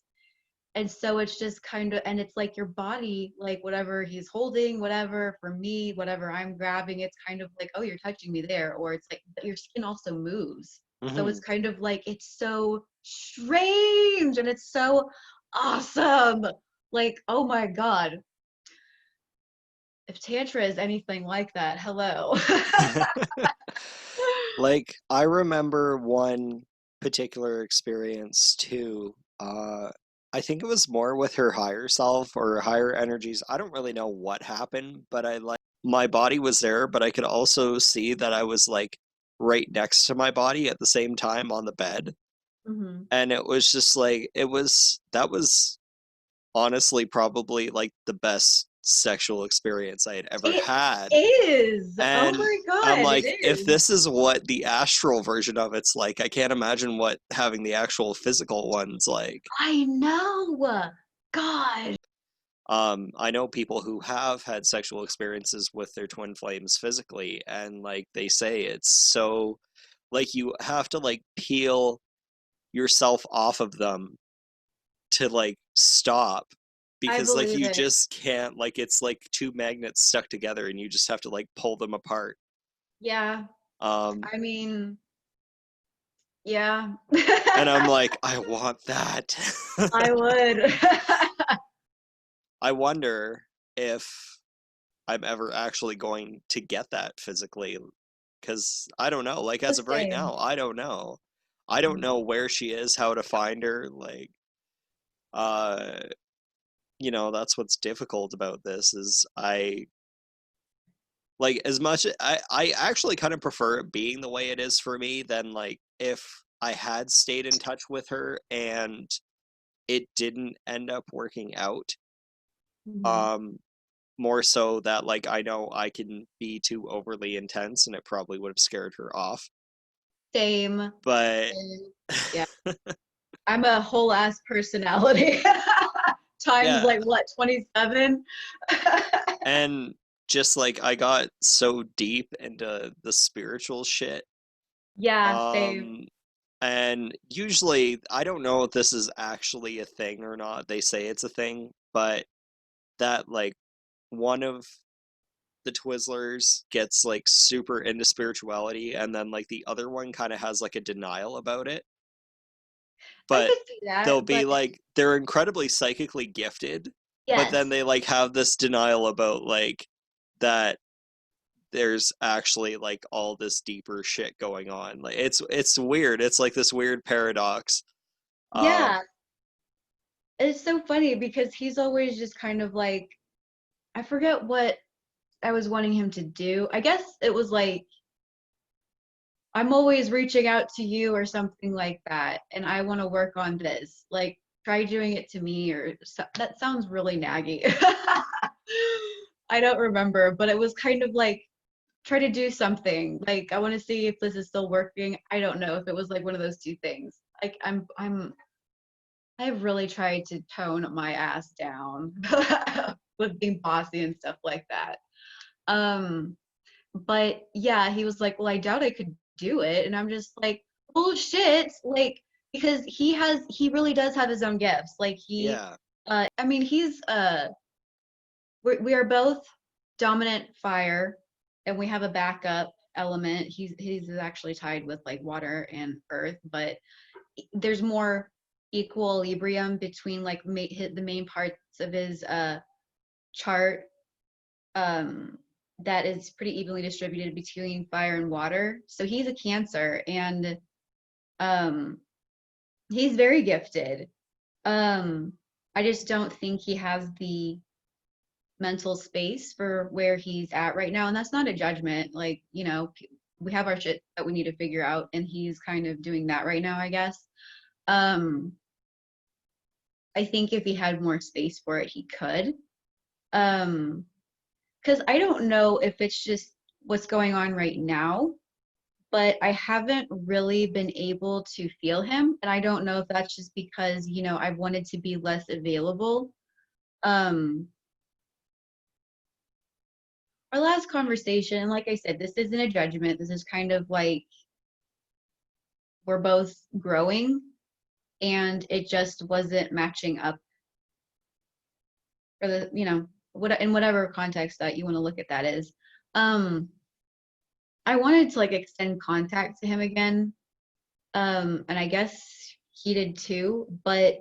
Speaker 2: And so it's just kind of, and it's like your body, like whatever he's holding, whatever, for me, whatever I'm grabbing, it's kind of like, oh, you're touching me there. Or it's like your skin also moves. So
Speaker 1: Hmm.
Speaker 2: it's kind of like, it's so strange and it's so awesome. Like, oh my God, if Tantra is anything like that, hello.
Speaker 1: Like, I remember one particular experience too. I think it was more with her higher self or higher energies. I don't really know what happened, but I like my body was there, but I could also see that I was like right next to my body at the same time on the bed.
Speaker 2: Mm-hmm.
Speaker 1: And it was just like, that was honestly probably like the best sexual experience I had ever
Speaker 2: It
Speaker 1: had.
Speaker 2: is. Oh
Speaker 1: And
Speaker 2: my
Speaker 1: I'm
Speaker 2: God, it
Speaker 1: like, if
Speaker 2: is.
Speaker 1: this is what the astral version of it's like, I can't imagine what having the actual physical one's like.
Speaker 2: I know. God.
Speaker 1: I know people who have had sexual experiences with their twin flames physically, and like they say it's so like you have to like peel yourself off of them to like stop,
Speaker 2: I
Speaker 1: because like
Speaker 2: believe
Speaker 1: you
Speaker 2: it.
Speaker 1: just can't, like it's like two magnets stuck together and you just have to like pull them apart.
Speaker 2: Yeah.
Speaker 1: Um
Speaker 2: I mean, yeah.
Speaker 1: and I'm like, I want that.
Speaker 2: I would.
Speaker 1: I wonder if I'm ever actually going to get that physically, because I don't know. Like
Speaker 2: The
Speaker 1: as of right
Speaker 2: same.
Speaker 1: now, I don't know. I don't know where she is, how to find her. Like, uh, that's what's difficult about this is I like as much I actually kind of prefer it being the way it is for me than like if I had stayed in touch with her and it didn't end up working out.
Speaker 2: Mhm.
Speaker 1: Um, More so that like I know I can be too overly intense and it probably would have scared her off.
Speaker 2: Same.
Speaker 1: But
Speaker 2: Same. Yeah. I'm a whole ass personality. Times
Speaker 1: yeah,
Speaker 2: like what, 27?
Speaker 1: and just like I got so deep into the spiritual shit.
Speaker 2: Yeah, same.
Speaker 1: Um and usually I don't know if this is actually a thing or not. They say it's a thing, but that like one of the Twizzlers gets like super into spirituality and then like the other one kind of has like a denial about it.
Speaker 2: I
Speaker 1: But
Speaker 2: could see
Speaker 1: they'll
Speaker 2: that,
Speaker 1: be
Speaker 2: but
Speaker 1: like they're incredibly psychically gifted, but then
Speaker 2: yes.
Speaker 1: they like have this denial about like that there's actually like all this deeper shit going on. Like it's weird. It's like this weird paradox. Um
Speaker 2: Yeah, it's so funny because he's always just kind of like, I forget what I was wanting him to do. I guess it was like, I'm always reaching out to you or something like that, and I want to work on this. Like, try doing it to me, or that sounds really naggy. I don't remember, but it was kind of like, try to do something. Like, I want to see if this is still working. I don't know if it was like one of those two things. Like, I've really tried to tone my ass down with being bossy and stuff like that. Um, but yeah, he was like, well, I doubt I could do it. And I'm just like, bullshit. Like, because he really does have his own gifts. Like
Speaker 1: yeah.
Speaker 2: I mean, we are both dominant fire and we have a backup element. He's actually tied with like water and earth, but there's more equilibrium between like the main parts of his chart, um, that is pretty evenly distributed between fire and water. So he's a Cancer, and um, he's very gifted. Um, I just don't think he has the mental space for where he's at right now, and that's not a judgment. Like, we have our shit that we need to figure out, and he's kind of doing that right now, I guess. Um, I think if he had more space for it, he could. Um, because I don't know if it's just what's going on right now, but I haven't really been able to feel him. And I don't know if that's just because, I've wanted to be less available. Um, our last conversation, like I said, this isn't a judgment. This is kind of like we're both growing and it just wasn't matching up for the, in whatever context that you want to look at that is. Um, I wanted to like extend contact to him again. And I guess he did too, but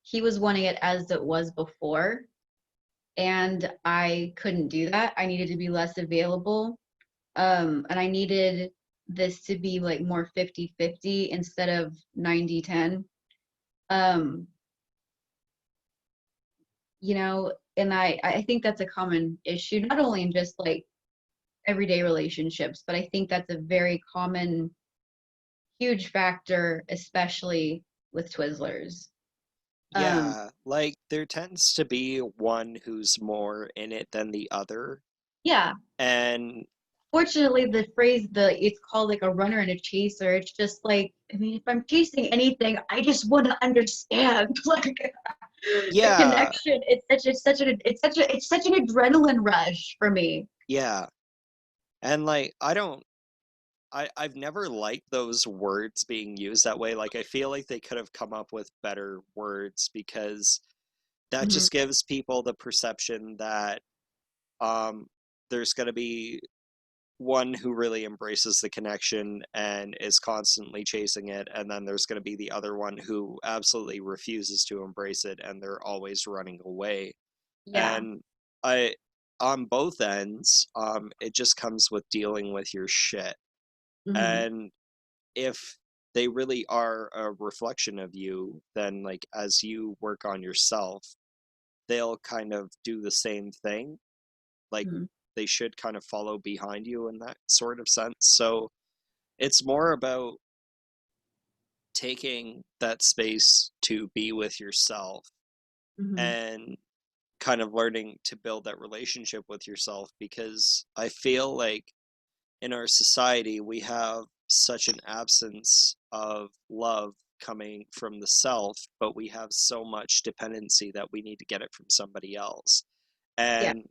Speaker 2: he was wanting it as it was before. And I couldn't do that. I needed to be less available. And I needed this to be like more 50-50 instead of 90-10. Um, and I think that's a common issue, not only in just like everyday relationships, but I think that's a very common, huge factor, especially with Twizzlers. Um,
Speaker 1: Yeah, like there tends to be one who's more in it than the other.
Speaker 2: yeah,
Speaker 1: And
Speaker 2: fortunately, the phrase, it's called like a runner and a chaser. It's just like, I mean, if I'm chasing anything, I just want to understand like the
Speaker 1: yeah,
Speaker 2: connection. It's such an adrenaline rush for me.
Speaker 1: yeah. And like I've never liked those words being used that way. Like I feel like they could have come up with better words because that
Speaker 2: Hmm.
Speaker 1: just gives people the perception that um there's going to be one who really embraces the connection and is constantly chasing it, and then there's going to be the other one who absolutely refuses to embrace it and they're always running away.
Speaker 2: Yeah.
Speaker 1: And I on both ends, it just comes with dealing with your shit.
Speaker 2: Hmm.
Speaker 1: And if they really are a reflection of you, then like as you work on yourself, they'll kind of do the same thing. Like
Speaker 2: Hmm.
Speaker 1: they should kind of follow behind you in that sort of sense. So it's more about taking that space to be with yourself
Speaker 2: Hmm.
Speaker 1: and kind of learning to build that relationship with yourself, because I feel like in our society we have such an absence of love coming from the self, but we have so much dependency that we need to get it from somebody else.
Speaker 2: Yeah.
Speaker 1: And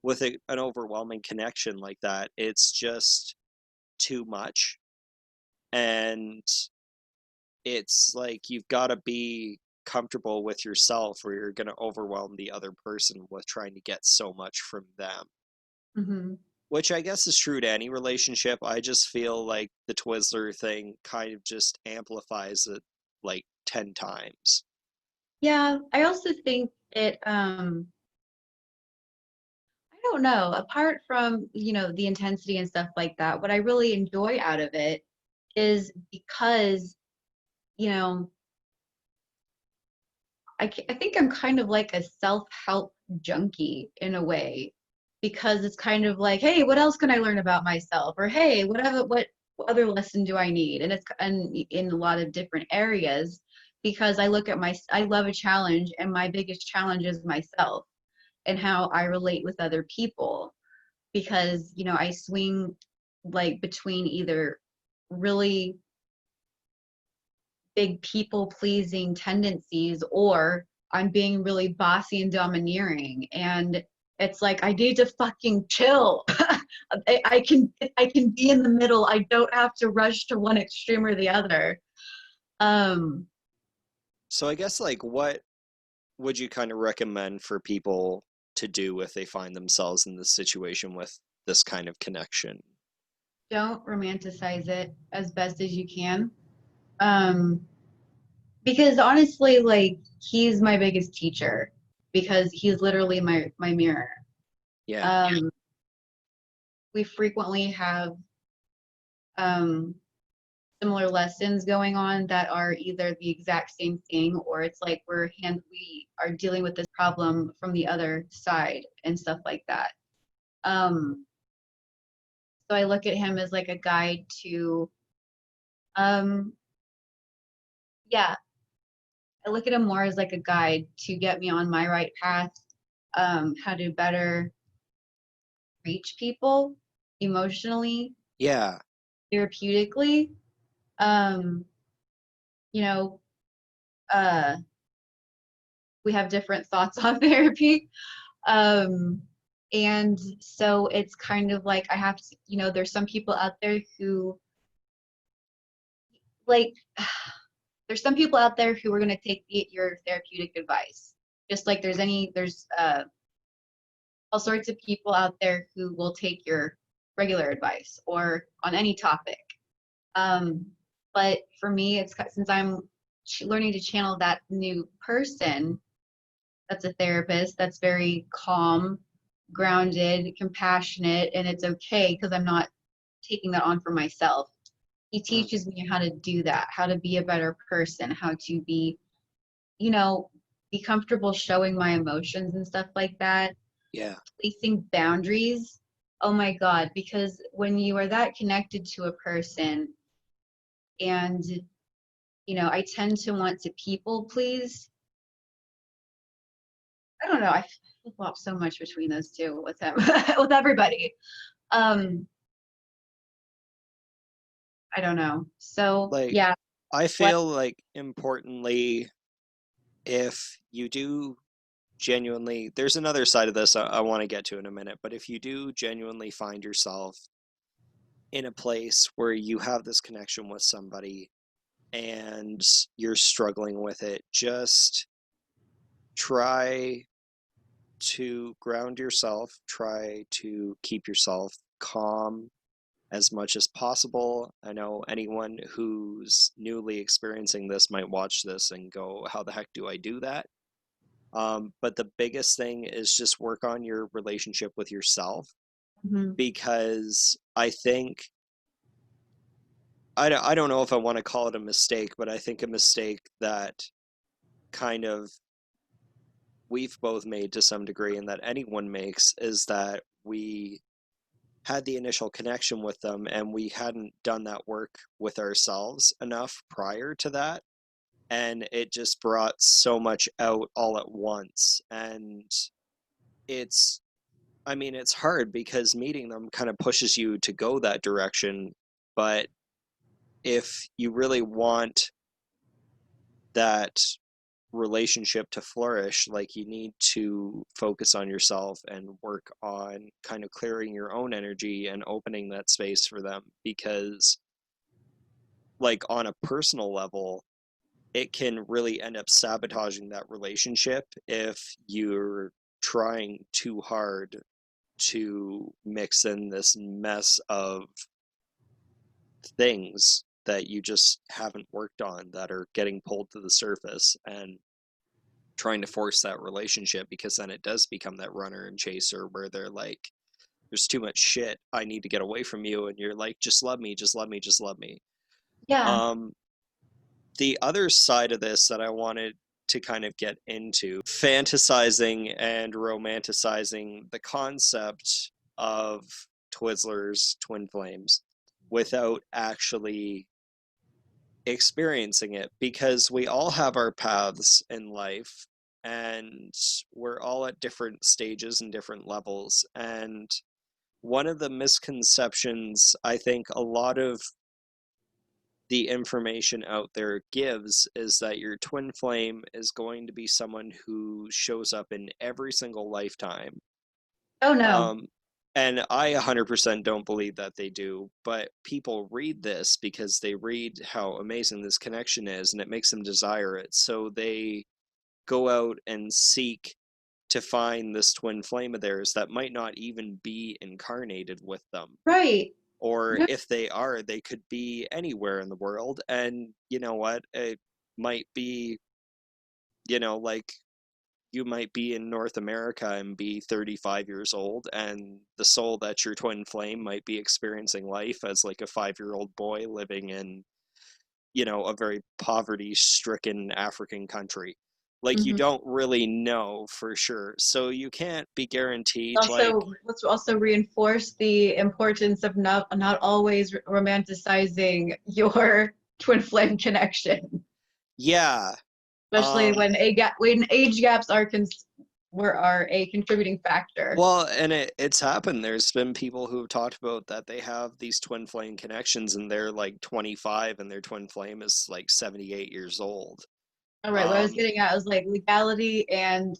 Speaker 1: with an overwhelming connection like that, it's just too much. And it's like you've got to be comfortable with yourself or you're going to overwhelm the other person with trying to get so much from them,
Speaker 2: Hmm.
Speaker 1: which I guess is true to any relationship. I just feel like the Twizzler thing kind of just amplifies it like 10 times.
Speaker 2: Yeah. I also think I don't know, apart from, the intensity and stuff like that, what I really enjoy out of it is because, you know, I think I'm kind of like a self-help junkie in a way, because it's kind of like, hey, what else can I learn about myself? Or hey, what other lesson do I need? And it's and in a lot of different areas, because I love a challenge, and my biggest challenge is myself and how I relate with other people, because I swing like between either really big people pleasing tendencies, or I'm being really bossy and domineering, and it's like I need to fucking chill. I can be in the middle. I don't have to rush to one extreme or the other. um
Speaker 1: So I guess like what would you kind of recommend for people to do if they find themselves in this situation with this kind of connection?
Speaker 2: don't romanticize it as best as you can, um because honestly, like, he's my biggest teacher, because he's literally my mirror.
Speaker 1: Yeah.
Speaker 2: um we frequently have um similar lessons going on that are either the exact same thing, or it's like we are dealing with this problem from the other side and stuff like that. um so I look at him as like a guide to, um yeah, I look at him more as like a guide to get me on my right path, how to better reach people emotionally,
Speaker 1: Yeah.
Speaker 2: therapeutically. um you know uh we have different thoughts on therapy. um and so it's kind of like I have to, there's some people out there who, like, there's some people out there who are going to take your therapeutic advice, just like there's all sorts of people out there who will take your regular advice or on any topic. um but for me, since I'm learning to channel that new person that's a therapist, that's very calm, grounded, compassionate, and it's okay because I'm not taking that on for myself. He
Speaker 1: Mm.
Speaker 2: teaches me how to do that, how to be a better person, how to you know, be comfortable showing my emotions and stuff like that,
Speaker 1: Yeah.
Speaker 2: placing boundaries. Oh my God, because when you are that connected to a person, and I tend to want to people please. I don't know. I flip flop so much between those two with him, with everybody. Um, I don't know. So
Speaker 1: Like,
Speaker 2: yeah,
Speaker 1: I
Speaker 2: what?
Speaker 1: feel like importantly, if you do genuinely, there's another side of this I want to get to in a minute, but if you do genuinely find yourself in a place where you have this connection with somebody and you're struggling with it, just try to ground yourself, try to keep yourself calm as much as possible. I know anyone who's newly experiencing this might watch this and go, how the heck do I do that? But the biggest thing is just work on your relationship with yourself,
Speaker 2: Mhm.
Speaker 1: because I think, I don't know if I want to call it a mistake, but I think a mistake that kind of we've both made to some degree and that anyone makes is that we had the initial connection with them and we hadn't done that work with ourselves enough prior to that, and it just brought so much out all at once. And it's, I mean, it's hard because meeting them kind of pushes you to go that direction, but if you really want that relationship to flourish, like, you need to focus on yourself and work on kind of clearing your own energy and opening that space for them, because like on a personal level it can really end up sabotaging that relationship if you're trying too hard to mix in this mess of things that you just haven't worked on that are getting pulled to the surface, and trying to force that relationship, because then it does become that runner and chaser where they're like, there's too much shit, I need to get away from you, and you're like, just love me, just love me, just love me.
Speaker 2: Yeah.
Speaker 1: um the other side of this that I wanted to kind of get into, fantasizing and romanticizing the concept of Twizzlers, twin flames, without actually experiencing it, because we all have our paths in life and we're all at different stages and different levels. And one of the misconceptions I think a lot of the information out there gives is that your twin flame is going to be someone who shows up in every single lifetime.
Speaker 2: Oh no.
Speaker 1: Um, and I 100% don't believe that they do, but people read this because they read how amazing this connection is and it makes them desire it. So they go out and seek to find this twin flame of theirs that might not even be incarnated with them,
Speaker 2: Right.
Speaker 1: or
Speaker 2: No.
Speaker 1: if they are, they could be anywhere in the world. And you know what, it might be, like, you might be in North America and be 35 years old, and the soul that's your twin flame might be experiencing life as like a 5-year-old boy living in, a very poverty stricken African country. Like, you
Speaker 2: Mhm.
Speaker 1: don't really know for sure, so you can't be guaranteed, like,
Speaker 2: Also, let's also reinforce the importance of not always romanticizing your twin flame connection,
Speaker 1: yeah.
Speaker 2: especially
Speaker 1: um
Speaker 2: when age gaps are a contributing factor.
Speaker 1: Well, and it's happened. There's been people who have talked about that they have these twin flame connections and they're like 25 and their twin flame is like 78 years old.
Speaker 2: All right, what I was
Speaker 1: Um,
Speaker 2: getting at was like legality and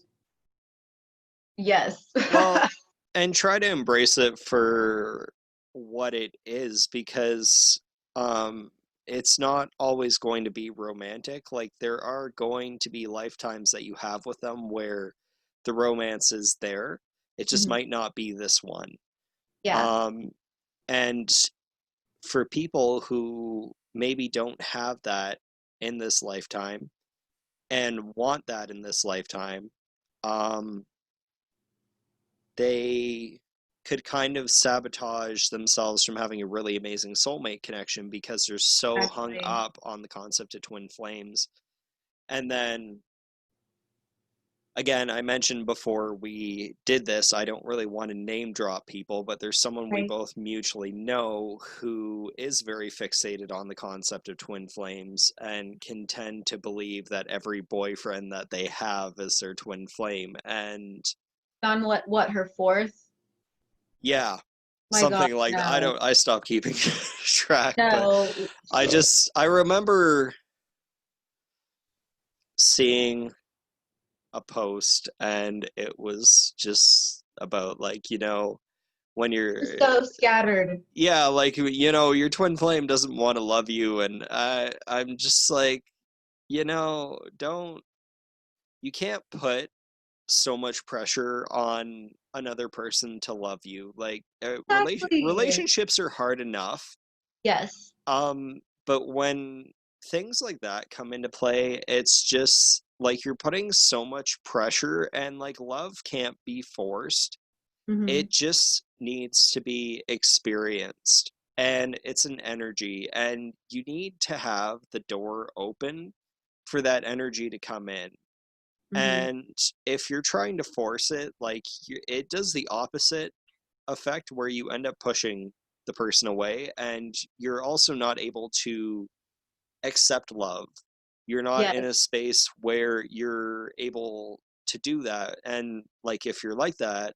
Speaker 2: yes.
Speaker 1: well, and try to embrace it for what it is, because um, it's not always going to be romantic. Like, there are going to be lifetimes that you have with them where the romance is there. It just
Speaker 2: Mhm.
Speaker 1: might not be this one.
Speaker 2: Yeah.
Speaker 1: Um, and for people who maybe don't have that in this lifetime and want that in this lifetime, um, they could kind of sabotage themselves from having a really amazing soulmate connection because they're so hung
Speaker 2: Exactly.
Speaker 1: up on the concept of twin flames. And then again, I mentioned before we did this, I don't really want to name drop people, but there's someone we
Speaker 2: Right.
Speaker 1: both mutually know who is very fixated on the concept of twin flames and can tend to believe that every boyfriend that they have is their twin flame. And
Speaker 2: On what her fourth?
Speaker 1: yeah,
Speaker 2: My God,
Speaker 1: something like that.
Speaker 2: no.
Speaker 1: I stopped keeping track, but
Speaker 2: No.
Speaker 1: I remember seeing a post and it was just about like, when you're,
Speaker 2: Just so scattered.
Speaker 1: yeah, like, your twin flame doesn't want to love you, and I'm just like, don't, you can't put so much pressure on another person to love you. Like,
Speaker 2: Exactly.
Speaker 1: relationships are hard enough.
Speaker 2: Yes.
Speaker 1: But when things like that come into play, it's just like you're putting so much pressure, and like love can't be forced.
Speaker 2: Hmm.
Speaker 1: It just needs to be experienced. And it's an energy, and you need to have the door open for that energy to come in.
Speaker 2: Hmm.
Speaker 1: And if you're trying to force it, like it does the opposite effect where you end up pushing the person away, and you're also not able to accept love. You're not in a
Speaker 2: Yes.
Speaker 1: space where you're able to do that. And like if you're like that,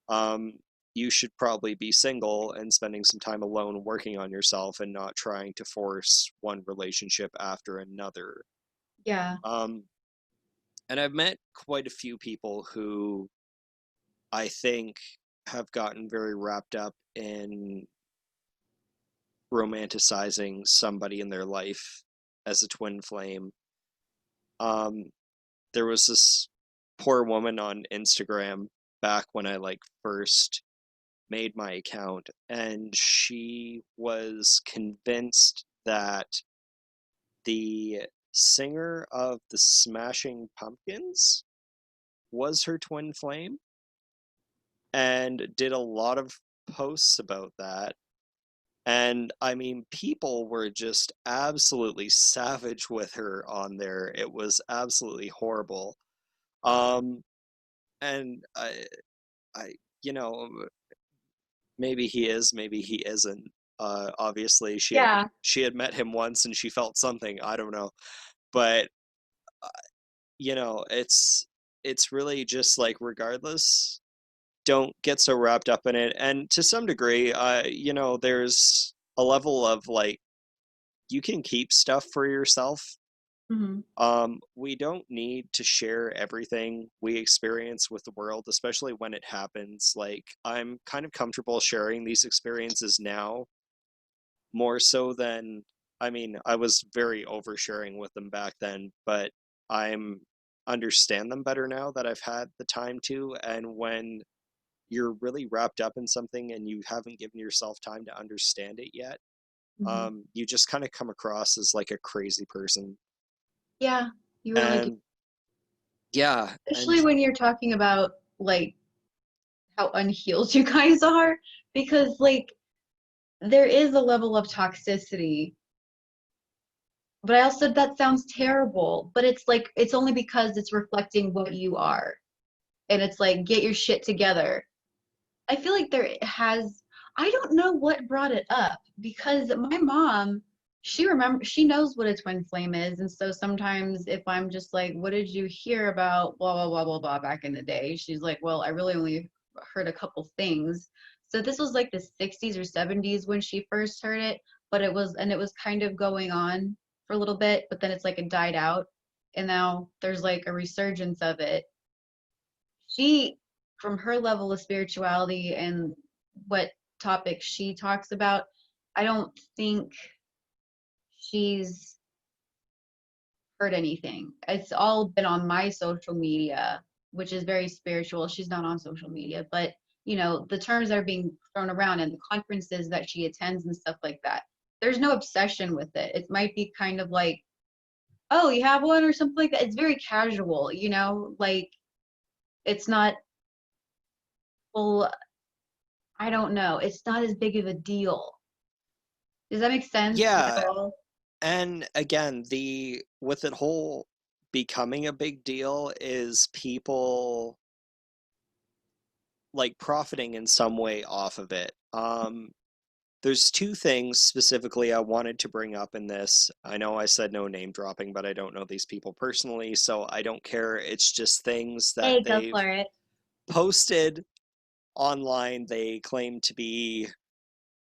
Speaker 1: um, you should probably be single and spending some time alone working on yourself and not trying to force one relationship after another.
Speaker 2: Yeah.
Speaker 1: Um, and I've met quite a few people who I think have gotten very wrapped up in romanticizing somebody in their life as a twin flame. Um, there was this poor woman on Instagram back when I like first made my account, and she was convinced that the singer of the Smashing Pumpkins was her twin flame, and did a lot of posts about that. And I mean, people were just absolutely savage with her on there. It was absolutely horrible. Um, and I, you know, maybe he is, maybe he isn't. Obviously,
Speaker 2: Yeah.
Speaker 1: she had met him once and she felt something. I don't know, but uh, it's really just like regardless, don't get so wrapped up in it. And to some degree, there's a level of like you can keep stuff for yourself.
Speaker 2: Hmm.
Speaker 1: We don't need to share everything we experience with the world, especially when it happens. Like, I'm kind of comfortable sharing these experiences now, more so than, I mean, I was very oversharing with them back then, but I'm understand them better now that I've had the time to. And when you're really wrapped up in something and you haven't given yourself time to understand it yet,
Speaker 2: Hmm.
Speaker 1: you just kind of come across as like a crazy person.
Speaker 2: Yeah, you really do.
Speaker 1: And yeah, and
Speaker 2: Especially when you're talking about like how unhealed you guys are, because like there is a level of toxicity. But I also that sounds terrible, but it's like it's only because it's reflecting what you are. And it's like get your shit together. I feel like there has I don't know what brought it up because my mom she knows what a twin flame is, and so sometimes if I'm just like what did you hear about blah blah blah blah blah back in the day, she's like well I really only heard a couple things. So this was like the 60s or 70s when she first heard it, but it was kind of going on for a little bit, but then it's like it died out, and now there's like a resurgence of it. She from her level of spirituality and what topics she talks about, I don't think she's heard anything. It's all been on my social media, which is very spiritual. She's not on social media, but you know, the terms that are being thrown around and the conferences that she attends and stuff like that. There's no obsession with it. It might be kind of like, oh, you have one or something like that. It's very casual, you know, like it's not well, I don't know. It's not as big of a deal. Does that make sense at
Speaker 1: yeah,
Speaker 2: all?
Speaker 1: and again, the with it whole becoming a big deal is people like profiting in some way off of it. There's two things specifically I wanted to bring up in this. I know I said no name dropping, but I don't know these people personally, so I don't care. It's just things that
Speaker 2: Hey, go
Speaker 1: they've
Speaker 2: for it.
Speaker 1: posted online. They claim to be,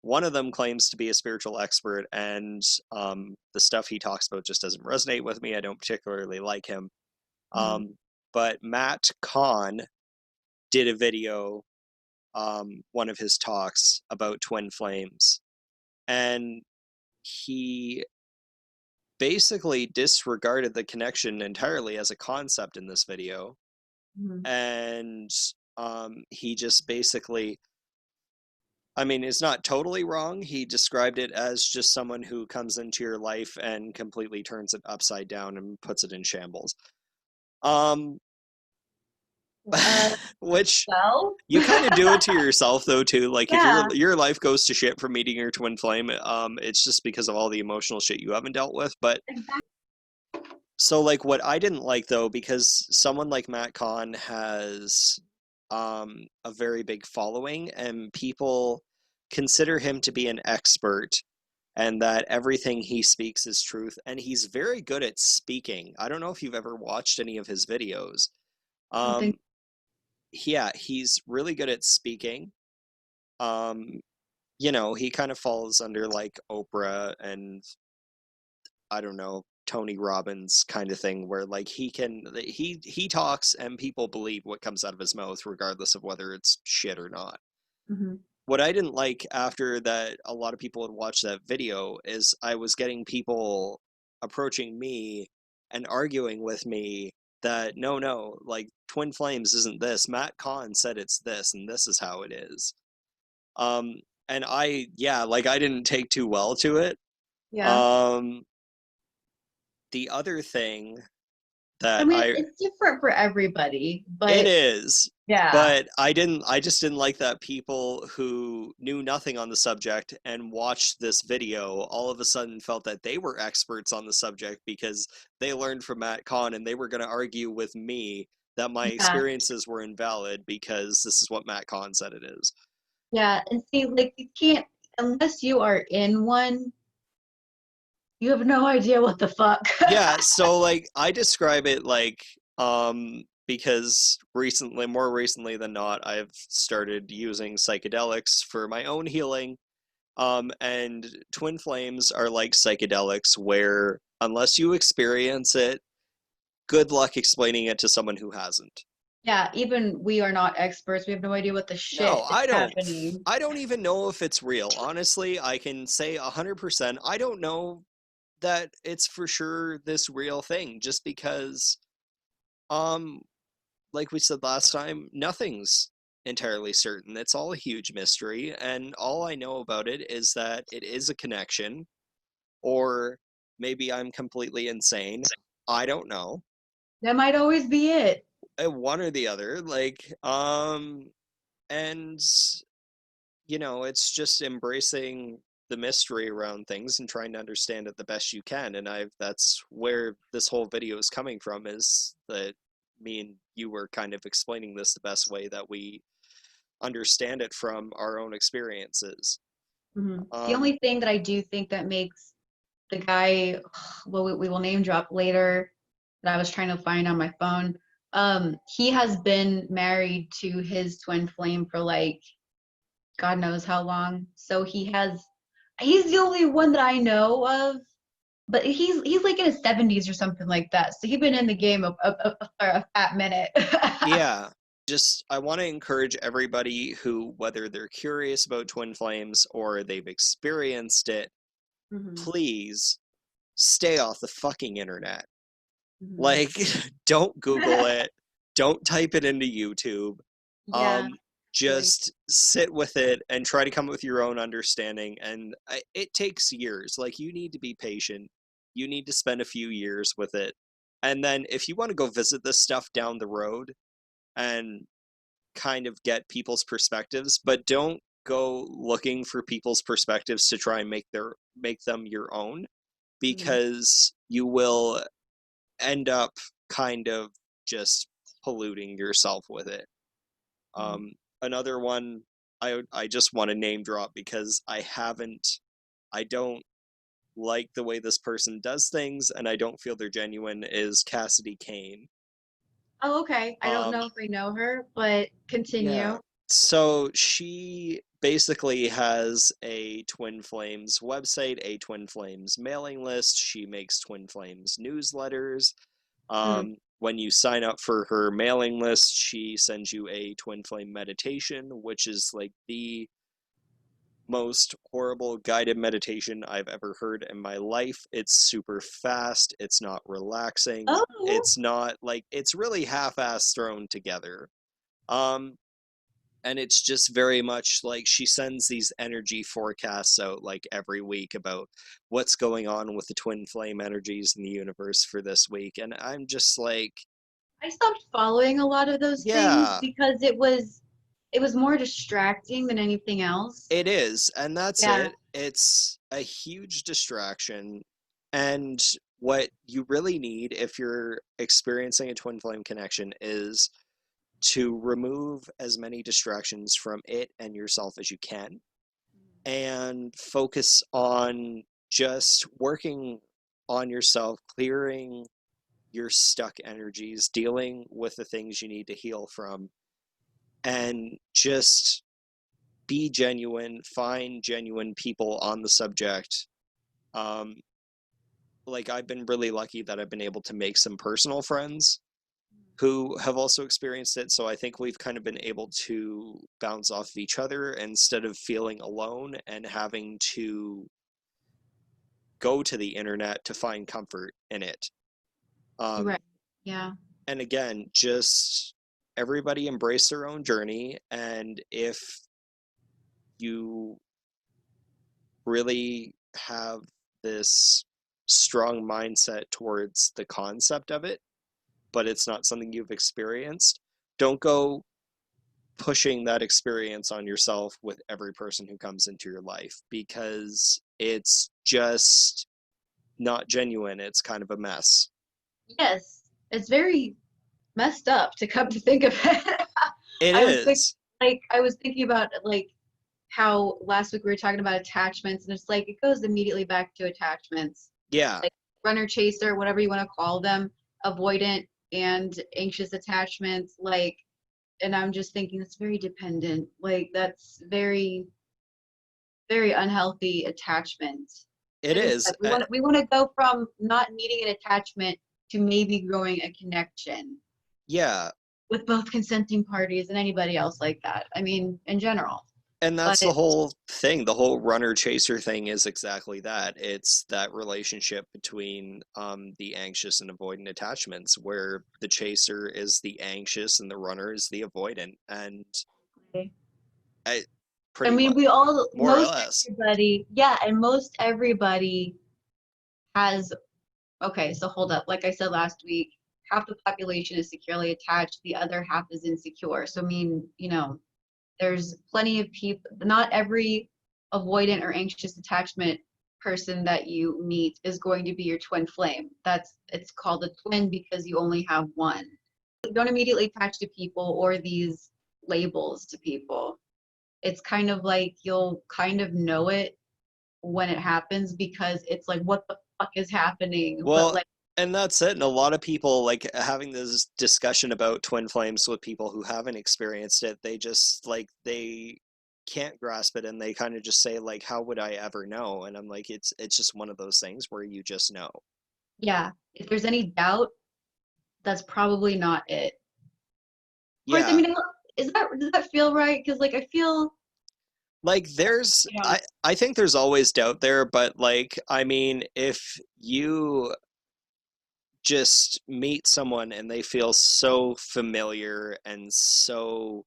Speaker 1: one of them claims to be a spiritual expert, and the stuff he talks about just doesn't resonate with me. I don't particularly like him.
Speaker 2: Mm-hmm.
Speaker 1: But Matt Kahn did a video, one of his talks about twin flames, and he basically disregarded the connection entirely as a concept in this video.
Speaker 2: Mm-hmm.
Speaker 1: And he just basically, I mean, it's not totally wrong. He described it as just someone who comes into your life and completely turns it upside down and puts it in shambles. Um,
Speaker 2: Uh,
Speaker 1: which
Speaker 2: well,
Speaker 1: you kind of do it to yourself though too. Like if
Speaker 2: yeah,
Speaker 1: your life goes to shit from meeting your twin flame, it's just because of all the emotional shit you haven't dealt with. But
Speaker 2: exactly.
Speaker 1: so like what I didn't like though, because someone like Matt Kahn has a very big following and people consider him to be an expert and that everything he speaks is truth, and he's very good at speaking. I don't know if you've ever watched any of his videos.
Speaker 2: I don't think.
Speaker 1: Um yeah, he's really good at speaking. Um you know, he kind of falls under like Oprah and I don't know, Tony Robbins kind of thing where like he talks and people believe what comes out of his mouth regardless of whether it's shit or not.
Speaker 2: Mm-hmm.
Speaker 1: What I didn't like after that a lot of people had watched that video is I was getting people approaching me and arguing with me that no, like twin flames isn't this. Matt Kahn said it's this and this is how it is. Um and yeah, like I didn't take too well to it.
Speaker 2: Yeah.
Speaker 1: Um the other thing
Speaker 2: I
Speaker 1: that
Speaker 2: mean, it's different for everybody,
Speaker 1: it
Speaker 2: but
Speaker 1: is,
Speaker 2: yeah,
Speaker 1: but I just didn't like that people who knew nothing on the subject and watched this video all of a sudden felt that they were experts on the subject because they learned from Matt Kahn and they were going to argue with me that my
Speaker 2: yeah,
Speaker 1: experiences were invalid because this is what Matt Kahn said it is.
Speaker 2: yeah. And see, like, you can't, unless you are in one, you have no idea what the fuck.
Speaker 1: Yeah, so like I describe it like because recently, more recently than not, I've started using psychedelics for my own healing. And twin flames are like psychedelics where unless you experience it, good luck explaining it to someone who hasn't.
Speaker 2: Yeah, even we are not experts. We have no idea what the
Speaker 1: No,
Speaker 2: shit is happening.
Speaker 1: I don't even know if it's real. Honestly, I can say 100% I don't know that it's for sure this real thing just because um like we said last time, nothing's entirely certain. It's all a huge mystery, and all I know about it is that it is a connection, or maybe I'm completely insane. I don't know.
Speaker 2: That might always be it.
Speaker 1: One or the other. And you know, it's just embracing the mystery around things and trying to understand it the best you can. And that's where this whole video is coming from, is that me and you were kind of explaining this the best way that we understand it from our own experiences.
Speaker 2: The
Speaker 1: Um,
Speaker 2: only thing that I do think that makes the guy, well, we will name drop later, that I was trying to find on my phone. He has been married to his twin flame for like God knows how long. So he's the only one that I know of, but he's like in his 70s or something like that. So he's been in the game for a fat minute.
Speaker 1: yeah, just I want to encourage everybody who, whether they're curious about twin flames or they've experienced it,
Speaker 2: Hmm.
Speaker 1: please stay off the fucking internet.
Speaker 2: Hmm.
Speaker 1: Like, don't Google it. Don't type it into YouTube.
Speaker 2: Yeah,
Speaker 1: Um,
Speaker 2: really.
Speaker 1: just sit with it and try to come up with your own understanding. And it takes years. Like, you need to be patient. You need to spend a few years with it. And then if you want to go visit this stuff down the road and kind of get people's perspectives, but don't go looking for people's perspectives to try and make them your own,
Speaker 2: Hmm.
Speaker 1: because you will end up kind of just polluting yourself with it.
Speaker 2: Mm.
Speaker 1: Another one I just want to name drop because I don't like the way this person does things and I don't feel they're genuine is Cassidy Kane.
Speaker 2: Oh, okay. I don't
Speaker 1: Um,
Speaker 2: know if I know her, but
Speaker 1: yeah.
Speaker 2: continue.
Speaker 1: So she basically has a Twin Flames website, a Twin Flames mailing list. She makes Twin Flames newsletters.
Speaker 2: Mm.
Speaker 1: When you sign up for her mailing list, she sends you a Twin Flame meditation, which is like the most horrible guided meditation I've ever heard in my life. It's super fast. It's not relaxing.
Speaker 2: Oh,
Speaker 1: It's not like it's really half-ass thrown together. Um, and it's just very much like she sends these energy forecasts out like every week about what's going on with the twin flame energies in the universe for this week. And I'm just like,
Speaker 2: I stopped following a lot of those things
Speaker 1: yeah,
Speaker 2: because it was more distracting than anything else.
Speaker 1: it is, and that's
Speaker 2: Yeah.
Speaker 1: it. It's a huge distraction. And what you really need if you're experiencing a twin flame connection is to remove as many distractions from it and yourself as you can and focus on just working on yourself, clearing your stuck energies, dealing with the things you need to heal from, and just be genuine, find genuine people on the subject. Um, like I've been really lucky that I've been able to make some personal friends who have also experienced it. So I think we've kind of been able to bounce off of each other instead of feeling alone and having to go to the internet to find comfort in it. Um,
Speaker 2: Right. Yeah.
Speaker 1: and again, just everybody embrace their own journey. And if you really have this strong mindset towards the concept of it, but it's not something you've experienced, don't go pushing that experience on yourself with every person who comes into your life because it's just not genuine. It's kind of a mess.
Speaker 2: Yes. It's very messed up to come to think of it.
Speaker 1: It
Speaker 2: I was think
Speaker 1: is.
Speaker 2: like I was thinking about like how last week we were talking about attachments, and it's like it goes immediately back to attachments,
Speaker 1: Yeah.
Speaker 2: like runner chaser, whatever you want to call them, avoidant and anxious attachments, like, and I'm just thinking it's very dependent. Like that's very, very unhealthy attachment.
Speaker 1: It
Speaker 2: Like I
Speaker 1: is.
Speaker 2: said, we want to go from not needing an attachment to maybe growing a connection
Speaker 1: Yeah.
Speaker 2: with both consenting parties and anybody else like that. I mean, in general.
Speaker 1: And
Speaker 2: But
Speaker 1: that's the whole thing. The whole runner chaser thing is exactly that. It's that relationship between the anxious and avoidant attachments, where the chaser is the anxious and the runner is the avoidant. And I
Speaker 2: I
Speaker 1: pretty
Speaker 2: mean,
Speaker 1: much
Speaker 2: we all,
Speaker 1: more or
Speaker 2: most
Speaker 1: less.
Speaker 2: everybody, yeah, and most everybody has, okay, so hold up. Like I said last week, half the population is securely attached, the other half is insecure. So, I mean, there's plenty of people, not every avoidant or anxious attachment person that you meet is going to be your twin flame. It's called a twin because you only have one. Don't immediately attach to people or these labels to people. It's kind of like you'll kind of know it when it happens because it's like, what the fuck is happening? But
Speaker 1: Well,
Speaker 2: like,
Speaker 1: and that's it. And a lot of people like having this discussion about twin flames with people who haven't experienced it. They just like they can't grasp it, and they kind of just say like, "How would I ever know?" And I'm like, it's just one of those things where you just know.
Speaker 2: yeah, if there's any doubt, that's probably not it. Of course, I
Speaker 1: Yeah,
Speaker 2: mean, does that feel right? Because like I feel,
Speaker 1: like there's I think there's always doubt there, but like I mean, if you just meet someone and they feel so familiar and so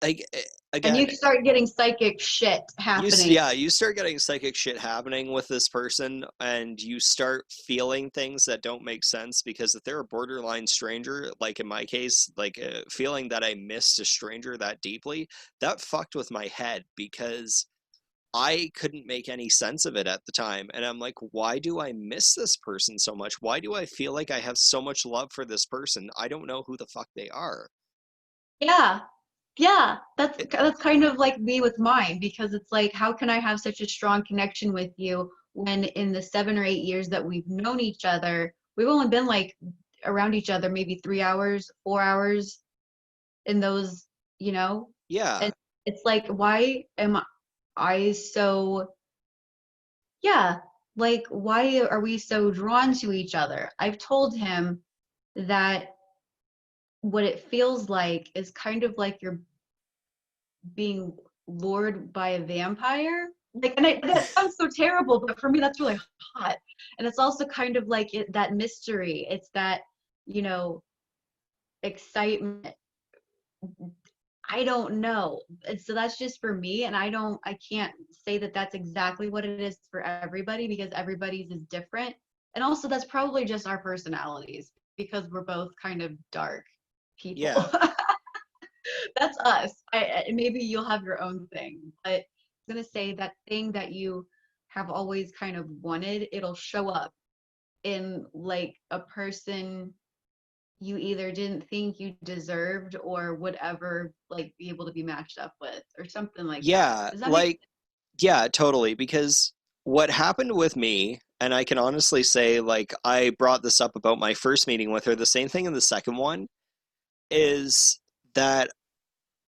Speaker 1: like
Speaker 2: and you
Speaker 1: again
Speaker 2: start getting psychic shit happening.
Speaker 1: you start getting psychic shit happening with this person and you start feeling things that don't make sense because if they're a borderline stranger, like in my case, like feeling that I missed a stranger that deeply, that fucked with my head because I couldn't make any sense of it at the time. And I'm like, why do I miss this person so much? Why do I feel like I have so much love for this person? I don't know who the fuck they are.
Speaker 2: Yeah. Yeah,
Speaker 1: It,
Speaker 2: that's kind of like me with mine, because it's like, how can I have such a strong connection with you when in the 7 or 8 years that we've known each other, we've only been like around each other maybe 3 hours, 4 hours in those, you know? And
Speaker 1: yeah,
Speaker 2: it's like, why am I so, yeah, like, why are we so drawn to each other? I've told him that what it feels like is kind of like you're being lured by a vampire. Like, that sounds so terrible, but for me, that's really hot. And it's also kind of like that mystery. It's that, you know, excitement. I don't know. And so that's just for me. And I can't say that that's exactly what it is for everybody, because everybody's is different. And also, that's probably just our personalities, because we're both kind of dark people.
Speaker 1: yeah,
Speaker 2: That's us. Maybe you'll have your own thing, but I'm gonna say that thing that you have always kind of wanted, it'll show up in like a person you either didn't think you deserved or would ever like be able to be matched up with, or something like that.
Speaker 1: yeah,
Speaker 2: Does that make
Speaker 1: like, yeah, totally. Because what happened with me, and I can honestly say, like, I brought this up about my first meeting with her, the same thing in the second one, is that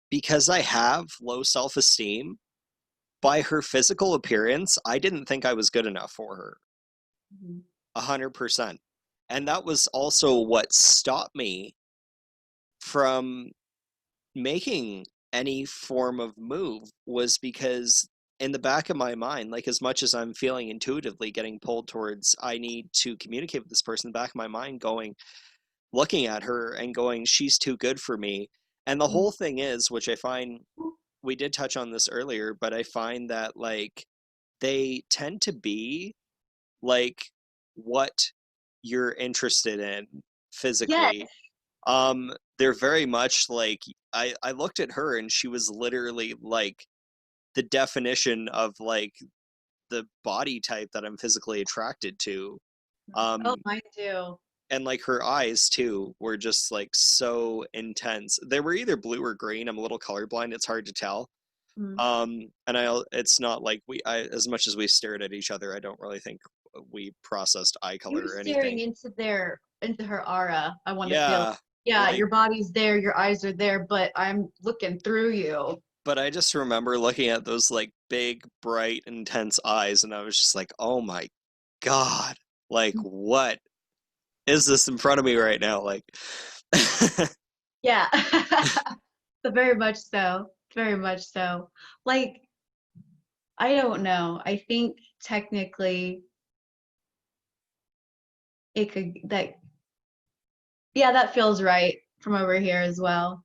Speaker 1: because I have low self esteem, by her physical appearance, I didn't think I was good enough for her.
Speaker 2: sense?
Speaker 1: 100%. And that was also what stopped me from making any form of move, was because in the back of my mind, like as much as I'm feeling intuitively getting pulled towards I need to communicate with this person, in the back of my mind going, looking at her and going, she's too good for me. And the
Speaker 2: Mhm.
Speaker 1: whole thing is, which I find, we did touch on this earlier, but I find that like they tend to be like what you're interested in
Speaker 2: Yes.
Speaker 1: physically. They're very much like, I looked at her and she was literally like the definition of like the body type that I'm physically attracted to.
Speaker 2: Oh,
Speaker 1: Um,
Speaker 2: mine too.
Speaker 1: and like her eyes too were just like so intense. They were either blue or green. I'm a little colorblind. It's hard to tell.
Speaker 2: Mhm.
Speaker 1: And it's not like as much as we stared at each other, I don't really think we processed eye
Speaker 2: You
Speaker 1: color
Speaker 2: were
Speaker 1: or
Speaker 2: staring
Speaker 1: anything.
Speaker 2: into her aura. I want to feel,
Speaker 1: Yeah,
Speaker 2: yeah,
Speaker 1: like,
Speaker 2: your body's there, your eyes are there, but I'm looking through you.
Speaker 1: but I just remember looking at those like big, bright, intense eyes, and I was just like, oh my God, like, what is this in front of me right now? Like,
Speaker 2: Yeah. So very much so. Very much so. Like, I don't know. I think technically it could that yeah, that feels right from over here as well.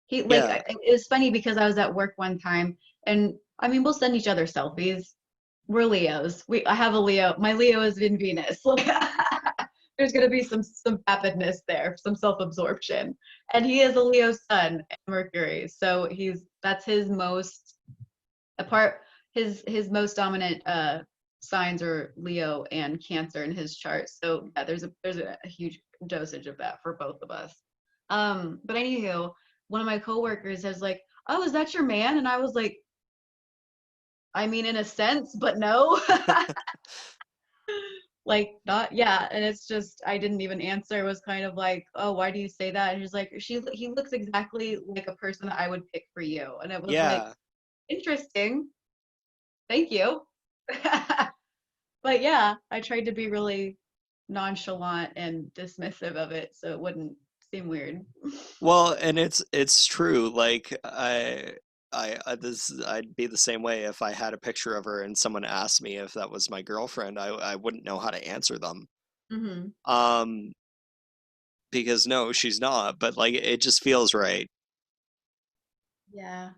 Speaker 2: He like
Speaker 1: yeah,
Speaker 2: it was funny because I was at work one time, and I mean we'll send each other selfies. We're Leos. I have a Leo. My Leo is in Venus. There's gonna be some vapidness there, some self-absorption. And he is a Leo sun and Mercury. So that's his most apart his most dominant signs are Leo and Cancer in his chart. So yeah, there's a huge dosage of that for both of us. But anywho, one of my coworkers has like, "Oh, is that your man?" And I was like, "I mean, in a sense, but no." Like not, yeah. And it's just I didn't even answer. It was kind of like, "Oh, why do you say that?" And he's like, he looks exactly like a person that I would pick for you." And it was like,
Speaker 1: yeah.
Speaker 2: interesting. Thank you. But yeah, I tried to be really nonchalant and dismissive of it so it wouldn't seem weird.
Speaker 1: Well, and it's true. Like I'd be the same way if I had a picture of her and someone asked me if that was my girlfriend. I wouldn't know how to answer them.
Speaker 2: Hmm.
Speaker 1: Um, because no, she's not. But like, it just feels right.
Speaker 2: Yeah.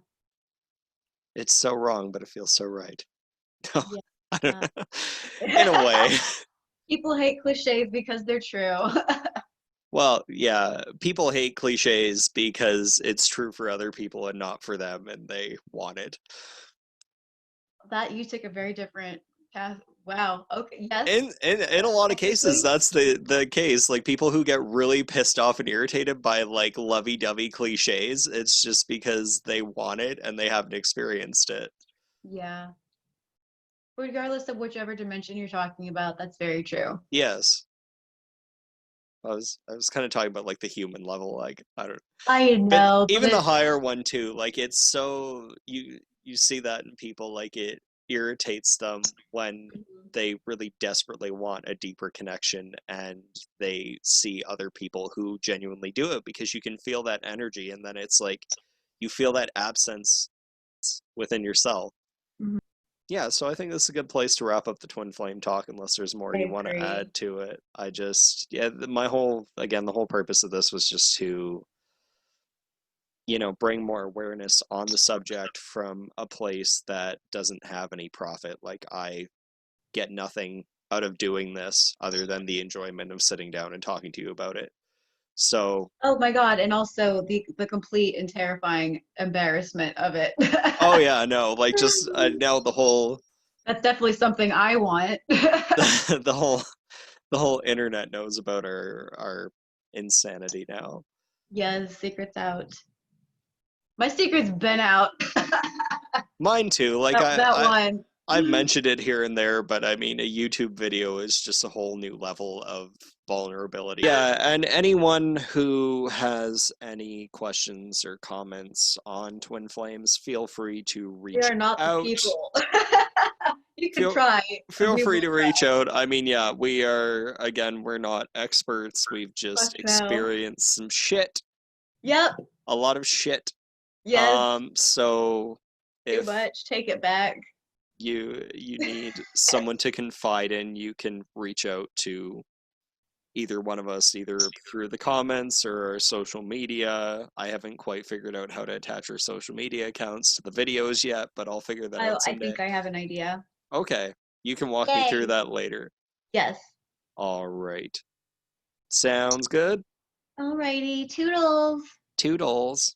Speaker 1: It's so wrong, but it feels so right. No,
Speaker 2: Yeah.
Speaker 1: I don't know. In a way.
Speaker 2: People hate cliches because they're true.
Speaker 1: Well, yeah, people hate cliches because it's true for other people and not for them, and they want it.
Speaker 2: that you took a very different path. Wow. Okay. Yes.
Speaker 1: In a lot of cases,
Speaker 2: Obviously.
Speaker 1: that's the case. Like people who get really pissed off and irritated by like lovey-dovey cliches, it's just because they want it and they haven't experienced it.
Speaker 2: Yeah. Regardless of whichever dimension you're talking about, that's very true.
Speaker 1: Yes. I was kind of talking about like the human level, like I don't,
Speaker 2: I
Speaker 1: but
Speaker 2: know, but
Speaker 1: even the
Speaker 2: it.
Speaker 1: higher one too. Like it's so you see that in people, like it irritates them when they really desperately want a deeper connection and they see other people who genuinely do it because you can feel that energy and then it's like you feel that absence within yourself.
Speaker 2: Mhm.
Speaker 1: Yeah, so I think this is a good place to wrap up the twin flame talk unless there's more
Speaker 2: I
Speaker 1: you want to
Speaker 2: agree.
Speaker 1: add to it. I just, yeah, my whole, again, the whole purpose of this was just to, bring more awareness on the subject from a place that doesn't have any profit. Like, I get nothing out of doing this other than the enjoyment of sitting down and talking to you about it. So,
Speaker 2: Oh my God, and also the complete and terrifying embarrassment of it.
Speaker 1: oh yeah, no, like just now
Speaker 2: That's definitely something I want.
Speaker 1: the whole the whole internet knows about our insanity now.
Speaker 2: Yeah, the secret's out. My secret's been out.
Speaker 1: Mine too. Like
Speaker 2: That one.
Speaker 1: I've mentioned it here and there, but I mean, a YouTube video is just a whole new level of vulnerability. Yeah, and anyone who has any questions or comments on Twin Flames, feel free to
Speaker 2: We
Speaker 1: reach
Speaker 2: are not the
Speaker 1: out.
Speaker 2: people. You can
Speaker 1: Feel
Speaker 2: try, and
Speaker 1: feel
Speaker 2: we
Speaker 1: free
Speaker 2: will
Speaker 1: to
Speaker 2: try.
Speaker 1: reach out. I mean, yeah, we are again, we're not experts. We've just
Speaker 2: Fuck no.
Speaker 1: experienced some shit,
Speaker 2: Yep.
Speaker 1: a lot of shit.
Speaker 2: Yes.
Speaker 1: So
Speaker 2: Too
Speaker 1: if
Speaker 2: much. Take it back.
Speaker 1: you need someone to confide in, you can reach out to either one of us, either through the comments or our social media. I haven't quite figured out how to attach our social media accounts to the videos yet, but I'll figure that out
Speaker 2: I
Speaker 1: someday.
Speaker 2: think I have an idea.
Speaker 1: Okay, you can walk me through
Speaker 2: Yay.
Speaker 1: that later.
Speaker 2: Yes.
Speaker 1: All right. Sounds good.
Speaker 2: Alrighty. Toodles.
Speaker 1: Toodles.